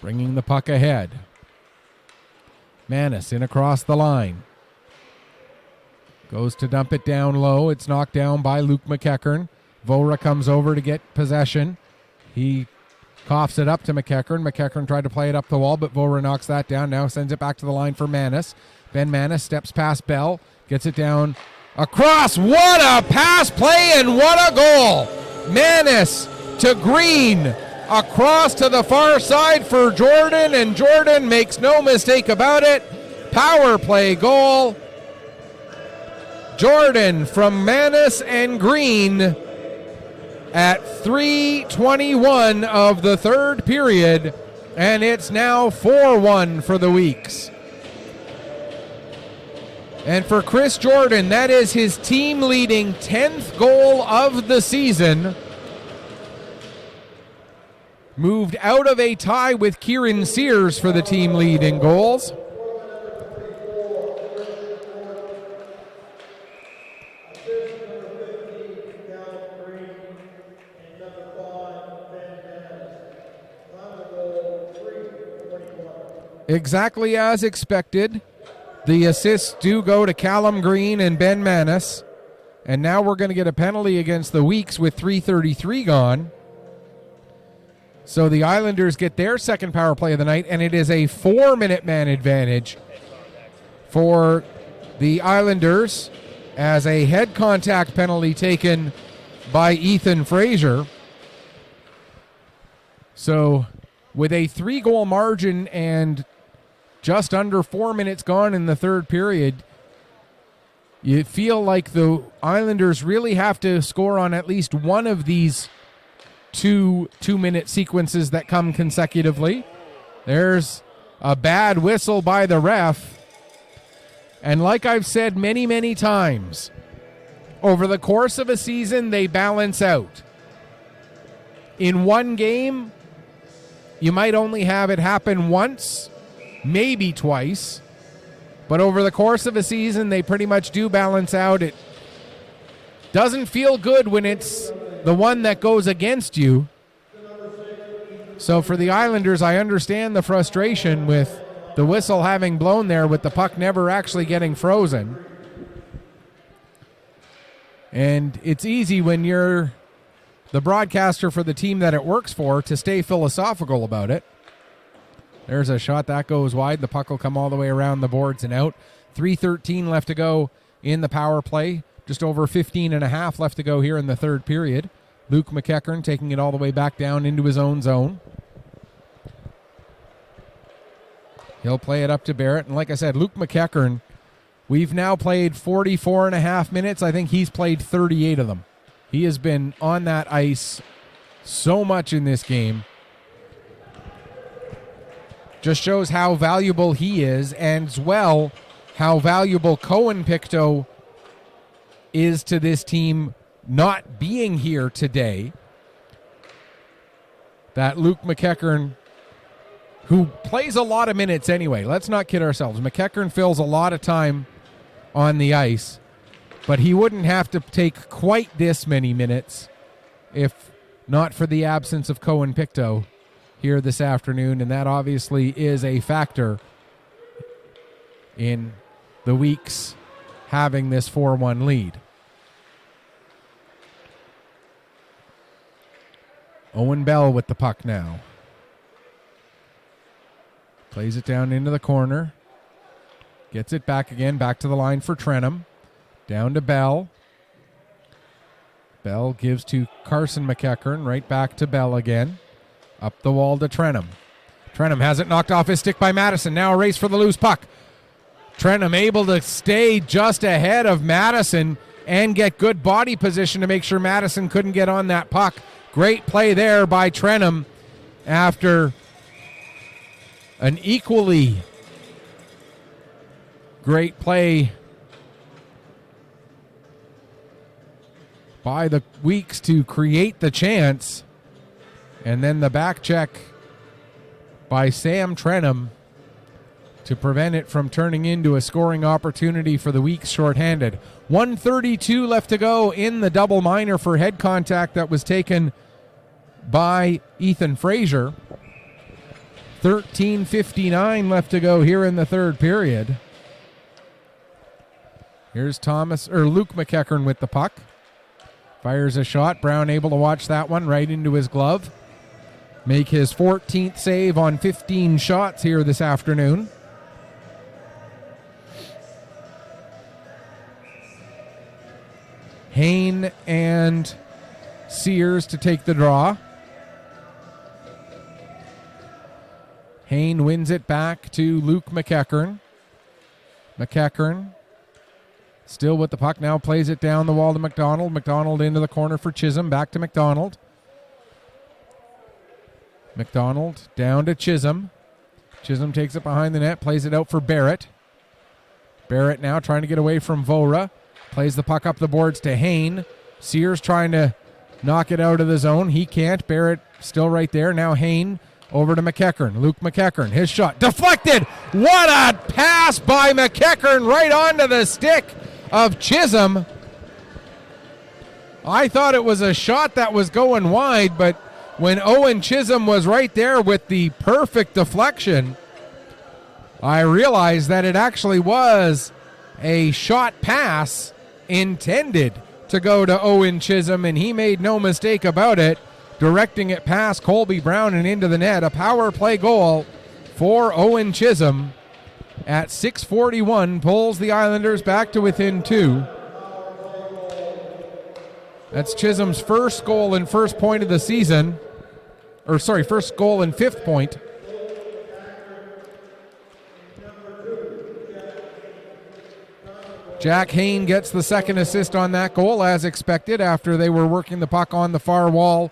bringing the puck ahead. Manis in across the line. Goes to dump it down low. It's knocked down by Luke McEachern. Vora comes over to get possession. He coughs it up to McEachern. McEachern tried to play it up the wall, but Vora knocks that down. Now sends it back to the line for Manis. Ben Manis steps past Bell. Gets it down across. What a pass play and what a goal! Manis to Green. Across to the far side for Jordan, and Jordan makes no mistake about it. Power play goal. Jordan from Manis and Green at 3:21 of the third period And it's now 4-1 for the Weeks. And for Chris Jordan, that is his team-leading 10th goal of the season. Moved out of a tie with Kieran Sears for the team lead in goals. Exactly as expected. The assists do go to Callum Green and Ben Manis. And now we're going to get a penalty against the Weeks with 3:33 gone. So the Islanders get their second power play of the night, and it is a 4-minute man advantage for the Islanders as a head contact penalty taken by Ethan Fraser. So with a 3-goal margin and just under 4 minutes gone in the third period, you feel like the Islanders really have to score on at least one of these two-minute sequences that come consecutively. There's a bad whistle by the ref. And like I've said many, many times, over the course of a season, they balance out. In one game, you might only have it happen once, maybe twice. But over the course of a season, they pretty much do balance out. It doesn't feel good when it's the one that goes against you. So for the Islanders, I understand the frustration with the whistle having blown there, with the puck never actually getting frozen. And it's easy when you're the broadcaster for the team that it works for to stay philosophical about it. There's a shot that goes wide. The puck will come all the way around the boards and out. 3:13 left to go in the power play. Just over 15 and a half left to go here in the third period. Luke McEachern taking it all the way back down into his own zone. He'll play it up to Barrett. And like I said, Luke McEachern, we've now played 44 and a half minutes. I think he's played 38 of them. He has been on that ice so much in this game. Just shows how valuable he is, and as well how valuable Cohen Pictou is to this team not being here today. That Luke McEachern, who plays a lot of minutes anyway, let's not kid ourselves. McEachern fills a lot of time on the ice, but he wouldn't have to take quite this many minutes if not for the absence of Cohen Pictou here this afternoon, and that obviously is a factor in the Weeks having this 4-1 lead. Owen Bell with the puck now. Plays it down into the corner. Gets it back again, back to the line for Trenum. Down to Bell. Bell gives to Carson McEachern, right back to Bell again. Up the wall to Trenum. Trenum has it knocked off his stick by Madison. Now a race for the loose puck. Trenum able to stay just ahead of Madison and get good body position to make sure Madison couldn't get on that puck. Great play there by Trenum after an equally great play by the Weeks to create the chance. And then the back check by Sam Trenum to prevent it from turning into a scoring opportunity for the Weeks shorthanded. 1:32 left to go in the double minor for head contact that was taken by Ethan Fraser. 13:59 left to go here in the third period. Here's Luke McEachern with the puck. Fires a shot. Brown able to watch that one right into his glove. Make his 14th save on 15 shots here this afternoon. Hayne and Sears to take the draw. Hayne wins it back to Luke McEachern. McEachern still with the puck, now plays it down the wall to McDonald. McDonald into the corner for Chisholm, back to McDonald. McDonald down to Chisholm. Chisholm takes it behind the net, plays it out for Barrett. Barrett now trying to get away from Vora. Plays the puck up the boards to Hain. Sears trying to knock it out of the zone. He can't. Barrett still right there. Now Hain over to McEachern. Luke McEachern. His shot deflected. What a pass by McEachern right onto the stick of Chisholm. I thought it was a shot that was going wide, but when Owen Chisholm was right there with the perfect deflection, I realized that it actually was a shot pass intended to go to Owen Chisholm, and he made no mistake about it, directing it past Colby Brown and into the net. A power play goal for Owen Chisholm at 6:41 pulls the Islanders back to within 2. That's Chisholm's first goal and first point of the season. First goal and 5th point. Jack Hain gets the second assist on that goal, as expected, after they were working the puck on the far wall,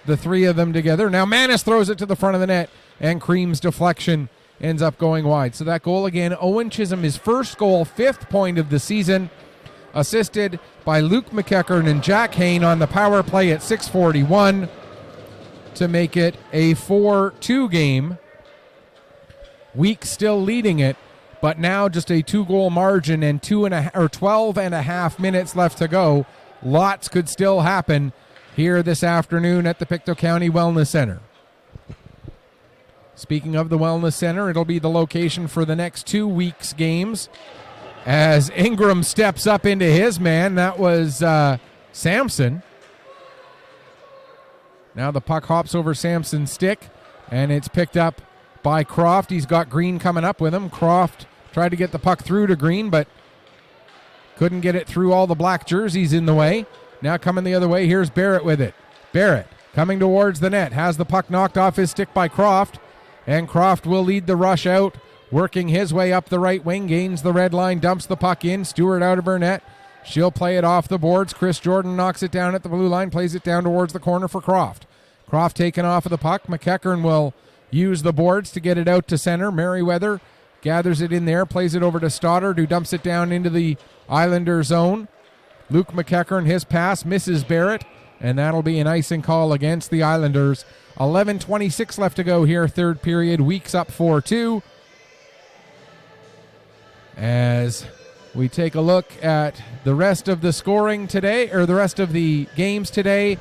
the three of them together. Now Manis throws it to the front of the net, and Cream's deflection ends up going wide. So that goal again, Owen Chisholm, his first goal, 5th point of the season, assisted by Luke McEachern and Jack Hain on the power play at 6:41 to make it a 4-2 game. Weeks still leading it, but now just a 2-goal margin and 12 and a half minutes left to go. Lots could still happen here this afternoon at the Pictou County Wellness Center. Speaking of the Wellness Center, it'll be the location for the next 2 weeks' games. As Ingram steps up into his man, that was Sampson. Now the puck hops over Sampson's stick, and it's picked up by Croft. He's got Green coming up with him. Croft tried to get the puck through to Green, but couldn't get it through all the black jerseys in the way. Now coming the other way, here's Barrett with it. Barrett coming towards the net, has the puck knocked off his stick by Croft, and Croft will lead the rush out. Working his way up the right wing, gains the red line, dumps the puck in. Stewart out of her net. She'll play it off the boards. Chris Jordan knocks it down at the blue line, plays it down towards the corner for Croft. Croft taken off of the puck. McEachern will use the boards to get it out to center. Merriweather gathers it in there, plays it over to Stoddard, who dumps it down into the Islander zone. Luke McEachern, his pass, misses Barrett, and that'll be an icing call against the Islanders. 11:26 left to go here, third period. Weeks up 4-2. As we take a look at the rest of the scoring today, or the rest of the games today.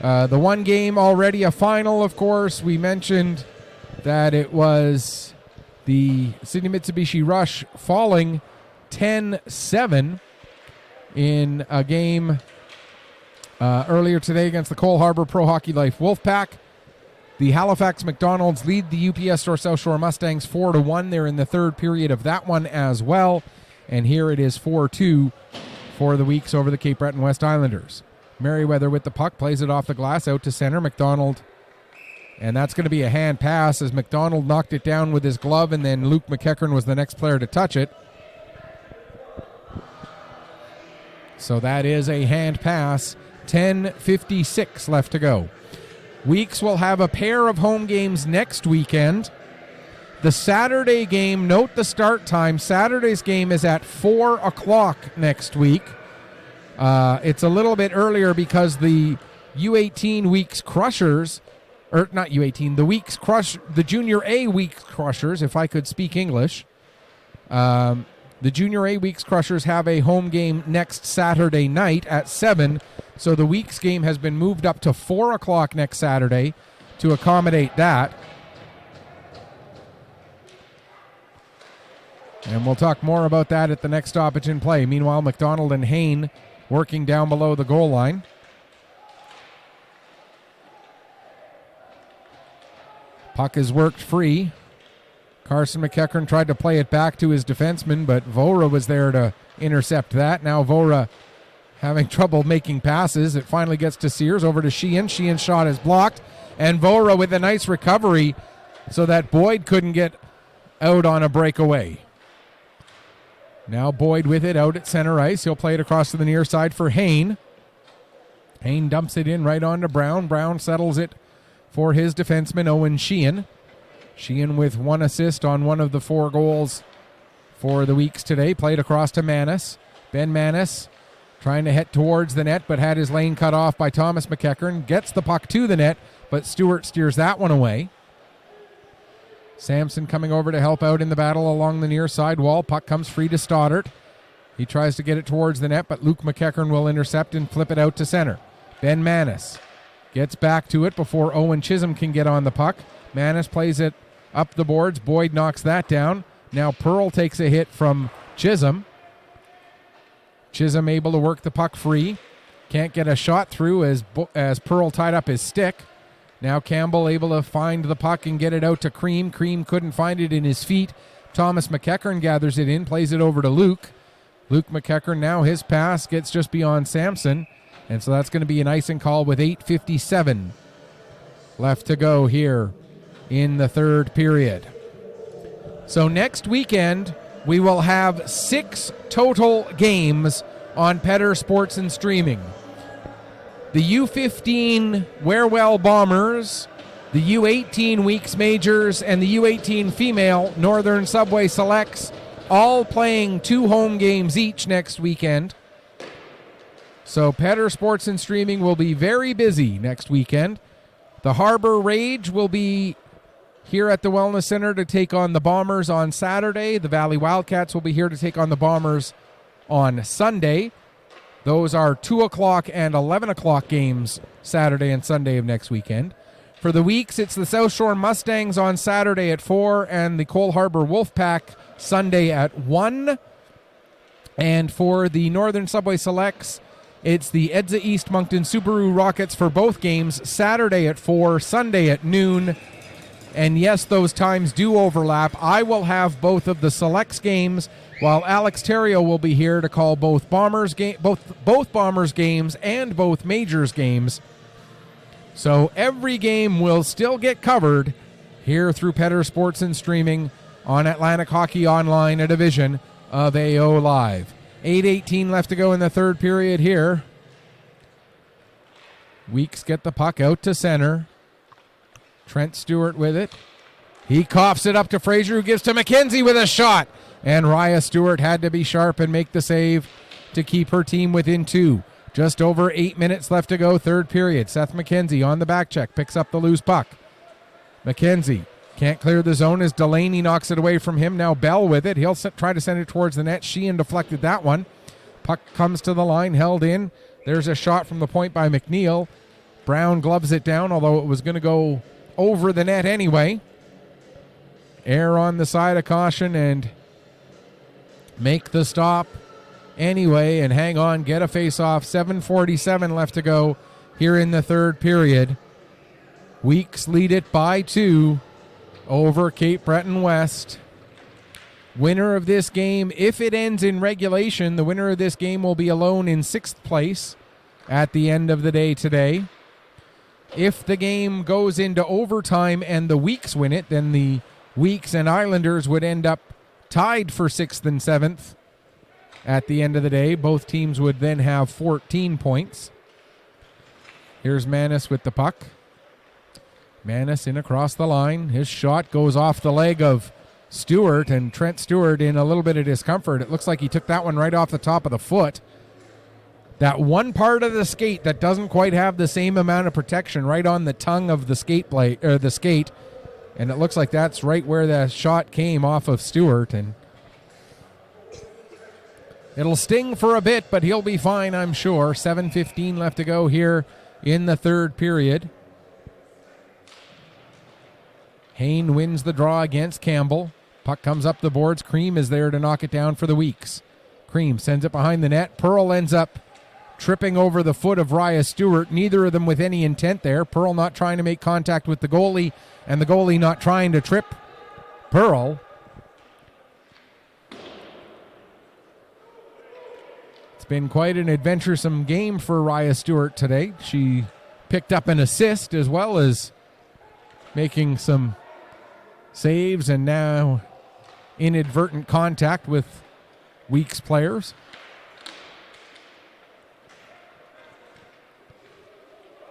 The one game already a final, of course. We mentioned that it was the Sydney Mitsubishi Rush falling 10-7 in a game earlier today against the Cole Harbour Pro Hockey Life Wolfpack. The Halifax McDonald's lead the UPS or South Shore Mustangs 4-1. They're in the third period of that one as well. And here it is 4-2 for the Weeks over the Cape Breton West Islanders. Merriweather with the puck, plays it off the glass out to center. McDonald, and that's going to be a hand pass as McDonald knocked it down with his glove, and then Luke McEachern was the next player to touch it. So that is a hand pass. 10:56 left to go. Weeks will have a pair of home games next weekend. The Saturday game, note the start time. Saturday's game is at 4 o'clock next week. It's a little bit earlier because the U18 Weeks Crushers, or not U18, the Junior A Weeks Crushers, if I could speak English. The Junior A Weeks Crushers have a home game next Saturday night at 7. So the Weeks game has been moved up to 4 o'clock next Saturday to accommodate that. And we'll talk more about that at the next stoppage in play. Meanwhile, McDonald and Hain working down below the goal line. Puck is worked free. Carson McEachern tried to play it back to his defenseman, but Vora was there to intercept that. Now Vora having trouble making passes. It finally gets to Sears, over to Sheehan. Sheehan's shot is blocked, and Vora with a nice recovery so that Boyd couldn't get out on a breakaway. Now Boyd with it out at center ice. He'll play it across to the near side for Hain. Hain dumps it in right on to Brown. Brown settles it for his defenseman, Owen Sheehan. Sheehan with 1 assist on one of the 4 goals for the Weeks today. Played across to Manis. Ben Manis trying to head towards the net, but had his lane cut off by Thomas McEachern. Gets the puck to the net, but Stewart steers that one away. Samson coming over to help out in the battle along the near side wall. Puck comes free to Stoddart. He tries to get it towards the net, but Luke McEachern will intercept and flip it out to center. Ben Manis gets back to it before Owen Chisholm can get on the puck. Manis plays it up the boards. Boyd knocks that down. Now Pearl takes a hit from Chisholm. Chisholm able to work the puck free. Can't get a shot through as Pearl tied up his stick. Now Campbell able to find the puck and get it out to Cream. Cream couldn't find it in his feet. Thomas McEachern gathers it in, plays it over to Luke. Luke McEachern now, his pass gets just beyond Samson. And so that's going to be an icing call with 8:57 left to go here in the third period. So next weekend, we will have 6 total games on Petter Sports and Streaming. The U15 Warewell Bombers, the U18 Weeks Majors, and the U18 Female Northern Subway Selects, all playing 2 home games each next weekend. So Petter Sports and Streaming will be very busy next weekend. The Harbor Rage will be here at the Wellness Center to take on the Bombers on Saturday. The Valley Wildcats will be here to take on the Bombers on Sunday. Those are 2 o'clock and 11 o'clock games Saturday and Sunday of next weekend. For the Weeks, it's the South Shore Mustangs on Saturday at 4 and the Cole Harbor Wolfpack Sunday at 1. And for the Northern Subway Selects, it's the Edsa East Moncton Subaru Rockets for both games, Saturday at 4, Sunday at noon. And yes, those times do overlap. I will have both of the Selects games, while Alex Terrio will be here to call both Bombers games and both Majors games. So every game will still get covered here through Petter Sports and Streaming on Atlantic Hockey Online, a division of AO Live. 8:18 left to go in the third period here. Weeks get the puck out to center. Trent Stewart with it. He coughs it up to Fraser, who gives to McKenzie with a shot. And Raya Stewart had to be sharp and make the save to keep her team within 2. Just over 8 minutes left to go, third period. Seth McKenzie on the back check, picks up the loose puck. McKenzie can't clear the zone as Delaney knocks it away from him. Now Bell with it. He'll try to send it towards the net. Sheehan deflected that one. Puck comes to the line, held in. There's a shot from the point by McNeil. Brown gloves it down, although it was going to go over the net anyway. Air on the side of caution and make the stop anyway and hang on, get a face-off. 7:47 left to go here in the third period. Weeks lead it by 2 over Cape Breton West. Winner of this game, if it ends in regulation, the winner of this game will be alone in 6th place at the end of the day today. If the game goes into overtime and the Weeks win it, then the Weeks and Islanders would end up tied for 6th and 7th at the end of the day. Both teams would then have 14 points. Here's Manis with the puck. Manis in across the line. His shot goes off the leg of Stewart, and Trent Stewart in a little bit of discomfort. It looks like he took that one right off the top of the foot. That one part of the skate that doesn't quite have the same amount of protection, right on the tongue of the skate blade or the skate, and it looks like that's right where the shot came off of Stewart, and it'll sting for a bit, but he'll be fine, I'm sure. 7:15 left to go here in the third period. Hayne wins the draw against Campbell. Puck comes up the boards. Cream is there to knock it down for the Weeks. Cream sends it behind the net. Pearl ends up tripping over the foot of Raya Stewart. Neither of them with any intent there. Pearl not trying to make contact with the goalie, and the goalie not trying to trip Pearl. It's been quite an adventuresome game for Raya Stewart today. She picked up an assist as well as making some saves and now inadvertent contact with Weeks players.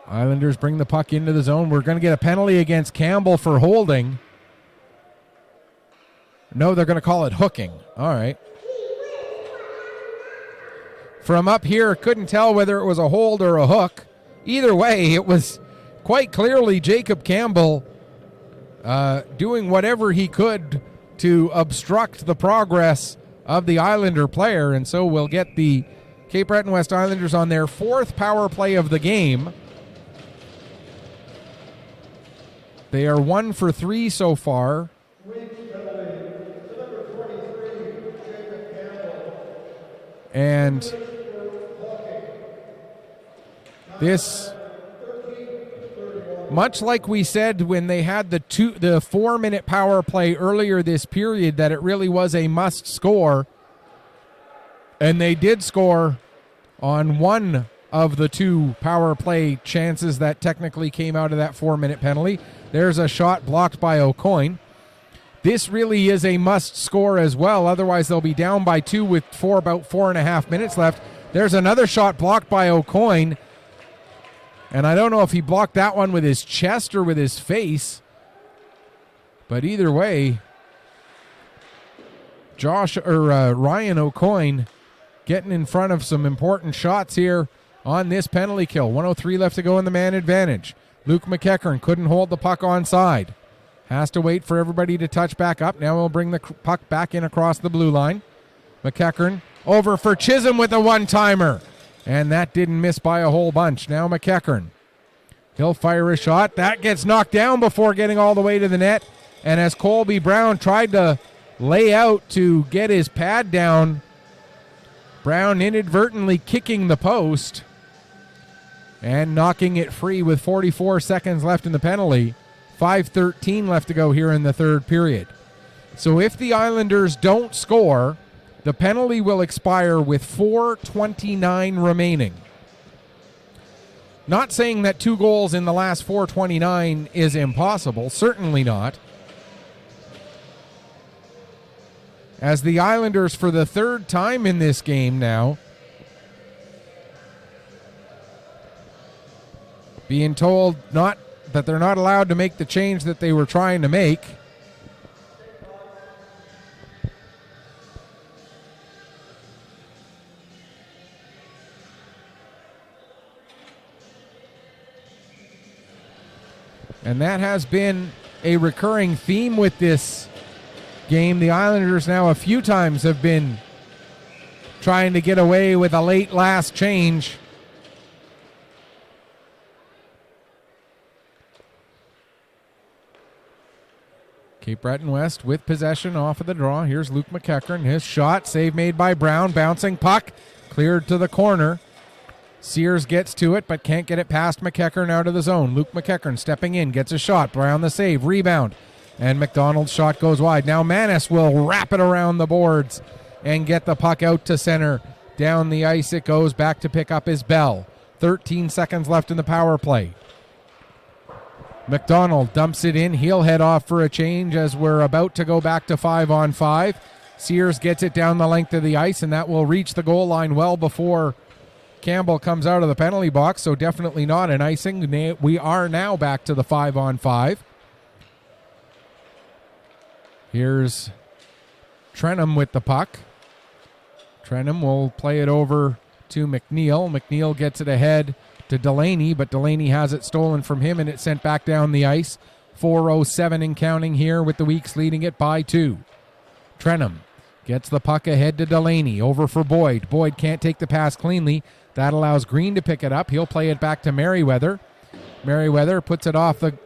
Islanders bring the puck into the zone. We're going to get a penalty against Campbell for holding. No, they're going to call it hooking. All right. From up here, couldn't tell whether it was a hold or a hook. Either way, it was quite clearly Jacob Campbell doing whatever he could to obstruct the progress of the Islander player, and so we'll get the Cape Breton West Islanders on their 4th power play of the game. They are 1 for 3 so far. And this, much like we said when they had the 4-minute power play earlier this period, that it really was a must score. And they did score on one of the 2 power play chances that technically came out of that 4-minute penalty. There's a shot blocked by O'Coin. This really is a must score as well. Otherwise, they'll be down by 2 with about 4.5 minutes left. There's another shot blocked by O'Coin. And I don't know if he blocked that one with his chest or with his face. But either way, Ryan O'Coin getting in front of some important shots here on this penalty kill. 1:03 left to go in the man advantage. Luke McEachern couldn't hold the puck onside. Has to wait for everybody to touch back up. Now we'll bring the puck back in across the blue line. McEachern over for Chisholm with a one-timer. And that didn't miss by a whole bunch. Now McEachern. He'll fire a shot. That gets knocked down before getting all the way to the net. And as Colby Brown tried to lay out to get his pad down, Brown inadvertently kicking the post and knocking it free with 44 seconds left in the penalty. 5:13 left to go here in the 3rd period. So if the Islanders don't score, the penalty will expire with 4:29 remaining. Not saying that 2 goals in the last 4:29 is impossible, certainly not. As the Islanders, for the 3rd time in this game now, being told that they're not allowed to make the change that they were trying to make. And that has been a recurring theme with this game. The Islanders now a few times have been trying to get away with a late last change. Cape Breton West with possession off of the draw. Here's Luke McEachern. His shot, save made by Brown. Bouncing puck, cleared to the corner. Sears gets to it, but can't get it past McEachern out of the zone. Luke McEachern stepping in, gets a shot. Brown the save, rebound. And McDonald's shot goes wide. Now Manis will wrap it around the boards and get the puck out to center. Down the ice it goes, back to pick up his Bell. 13 seconds left in the power play. McDonald dumps it in. He'll head off for a change as we're about to go back to 5-on-5. Sears gets it down the length of the ice, and that will reach the goal line well before Campbell comes out of the penalty box, so definitely not an icing. We are now back to the 5-on-5. Here's Trenham with the puck. Trenham will play it over to McNeil. McNeil gets it ahead to Delaney, but Delaney has it stolen from him, and it's sent back down the ice. 4:07 and counting here with the Weeks leading it by 2. Trenham gets the puck ahead to Delaney, over for Boyd. Boyd can't take the pass cleanly. That allows Green to pick it up. He'll play it back to Merriweather. Merriweather puts it off the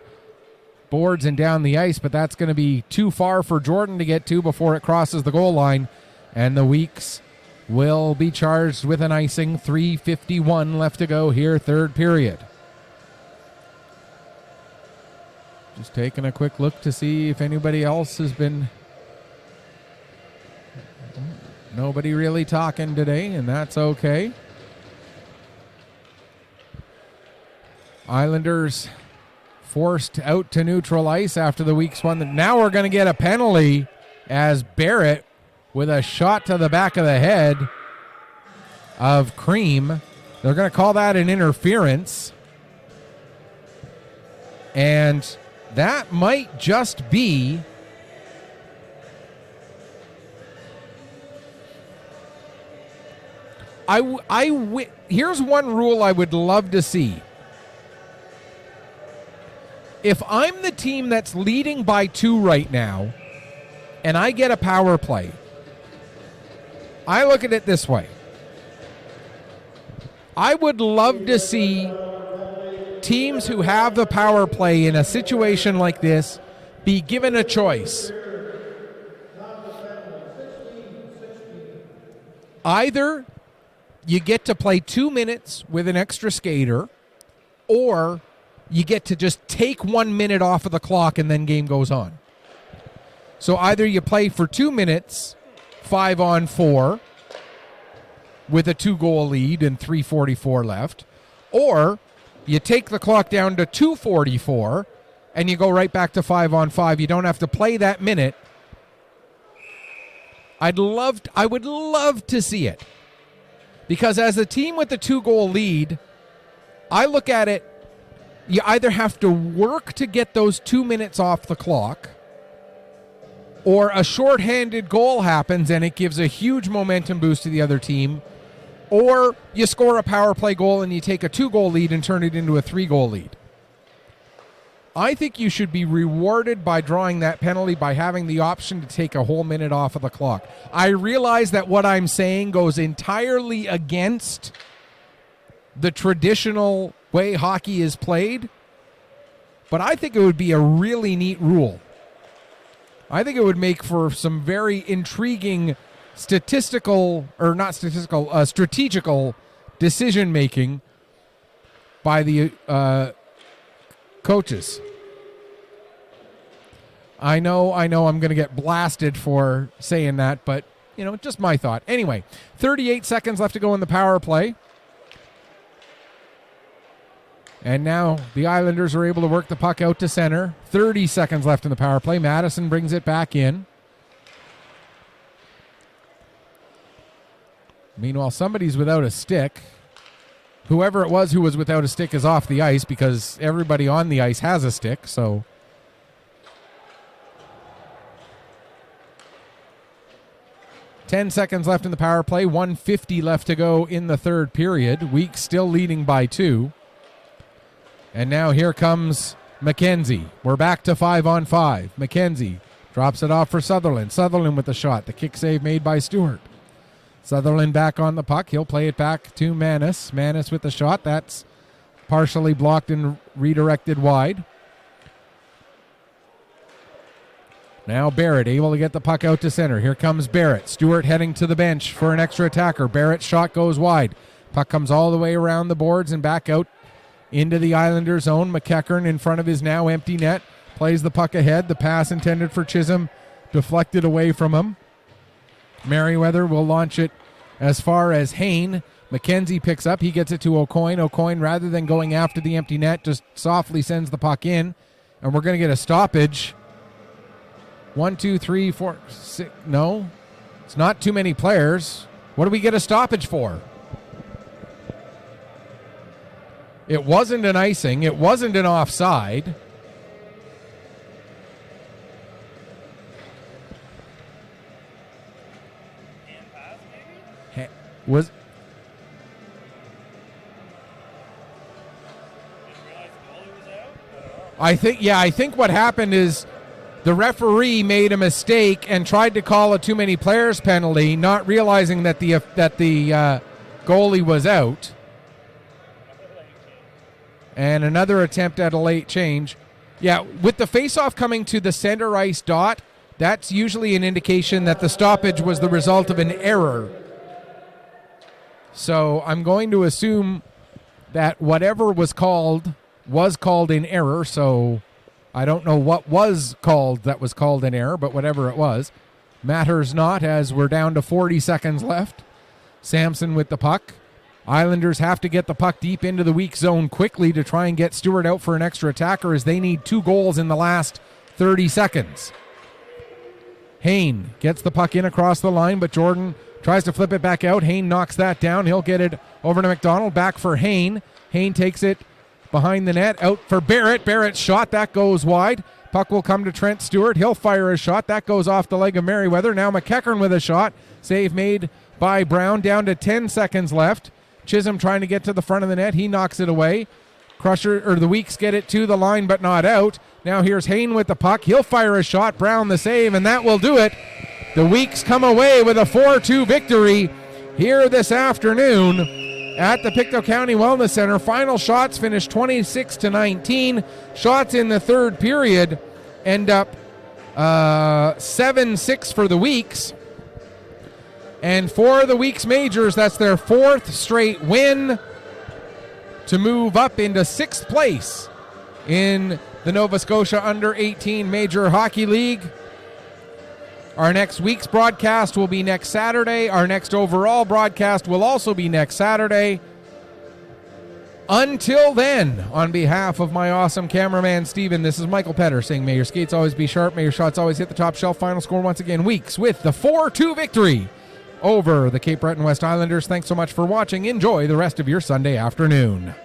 boards and down the ice, but that's going to be too far for Jordan to get to before it crosses the goal line, and the Weeks will be charged with an icing. 3:51 left to go here, 3rd period. Just taking a quick look to see if anybody else has been... Nobody really talking today, and that's okay. Islanders forced out to neutral ice after the Weeks one. Now we're going to get a penalty as Barrett with a shot to the back of the head of Cream. They're going to call that an interference. And that might just be here's one rule I would love to see. If I'm the team that's leading by 2 right now and I get a power play, I look at it this way. I would love to see teams who have the power play in a situation like this be given a choice. Either you get to play 2 minutes with an extra skater, or you get to just take 1 minute off of the clock and then game goes on. So either you play for 2 minutes, 5-on-4, with a 2-goal lead and 3:44 left, or you take the clock down to 2:44 and you go right back to 5-on-5. You don't have to play that minute. I would love to see it. Because as a team with a 2-goal lead, I look at it, you either have to work to get those 2 minutes off the clock, or a shorthanded goal happens and it gives a huge momentum boost to the other team, or you score a power play goal and you take a 2-goal lead and turn it into a 3-goal lead. I think you should be rewarded by drawing that penalty by having the option to take a whole minute off of the clock. I realize that what I'm saying goes entirely against the traditional way hockey is played, but I think it would be a really neat rule. I think it would make for some very intriguing strategical decision making by the coaches. I know I'm going to get blasted for saying that, but, just my thought. Anyway, 38 seconds left to go in the power play. And now the Islanders are able to work the puck out to center. 30 seconds left in the power play. Madison brings it back in. Meanwhile, somebody's without a stick. Whoever it was who was without a stick is off the ice because everybody on the ice has a stick, so. Ten seconds left in the power play. 1:50 left to go in the third period. Weeks still leading by 2. And now here comes McKenzie. We're back to 5-on-5. McKenzie drops it off for Sutherland. Sutherland with the shot. The kick save made by Stewart. Sutherland back on the puck. He'll play it back to Manis. Manis with the shot. That's partially blocked and redirected wide. Now Barrett able to get the puck out to center. Here comes Barrett. Stewart heading to the bench for an extra attacker. Barrett's shot goes wide. Puck comes all the way around the boards and back out into the Islanders' zone. McEachern in front of his now empty net. Plays the puck ahead. The pass intended for Chisholm deflected away from him. Merriweather will launch it as far as Hayne. McKenzie picks up. He gets it to O'Coin. O'Coin, rather than going after the empty net, just softly sends the puck in. And we're going to get a stoppage. 1, 2, 3, 4, 6. No, it's not too many players. What do we get a stoppage for? It wasn't an icing. It wasn't an offside. Was I think what happened is the referee made a mistake and tried to call a too many players penalty, not realizing that the goalie was out. And another attempt at a late change. Yeah, with the faceoff coming to the center ice dot, that's usually an indication that the stoppage was the result of an error. So I'm going to assume that whatever was called in error. So I don't know what was called that was called in error, but whatever it was, matters not as we're down to 40 seconds left. Sampson with the puck. Islanders have to get the puck deep into the weak zone quickly to try and get Stewart out for an extra attacker as they need 2 goals in the last 30 seconds. Hayne gets the puck in across the line, but Jordan tries to flip it back out. Hayne knocks that down. He'll get it over to McDonald. Back for Hayne. Hayne takes it behind the net, out for Barrett. Barrett's shot, that goes wide. Puck will come to Trent Stewart. He'll fire a shot. That goes off the leg of Merriweather. Now McEachern with a shot. Save made by Brown. Down to 10 seconds left. Chisholm trying to get to the front of the net. He knocks it away. Crusher, or the Weeks get it to the line, but not out. Now here's Hayne with the puck. He'll fire a shot. Brown the save, and that will do it. The Weeks come away with a 4-2 victory here this afternoon at the Pictou County Wellness Center. Final shots finished 26-19. Shots in the third period end up 7-6 for the Weeks. And for the Weeks Majors, that's their fourth straight win to move up into 6th place in the Nova Scotia Under-18 Major Hockey League. Our next week's broadcast will be next Saturday. Our next overall broadcast will also be next Saturday. Until then, on behalf of my awesome cameraman, Steven, this is Michael Petter saying may your skates always be sharp, may your shots always hit the top shelf. Final score once again, Weeks with the 4-2 victory over the Cape Breton West Islanders. Thanks so much for watching. Enjoy the rest of your Sunday afternoon.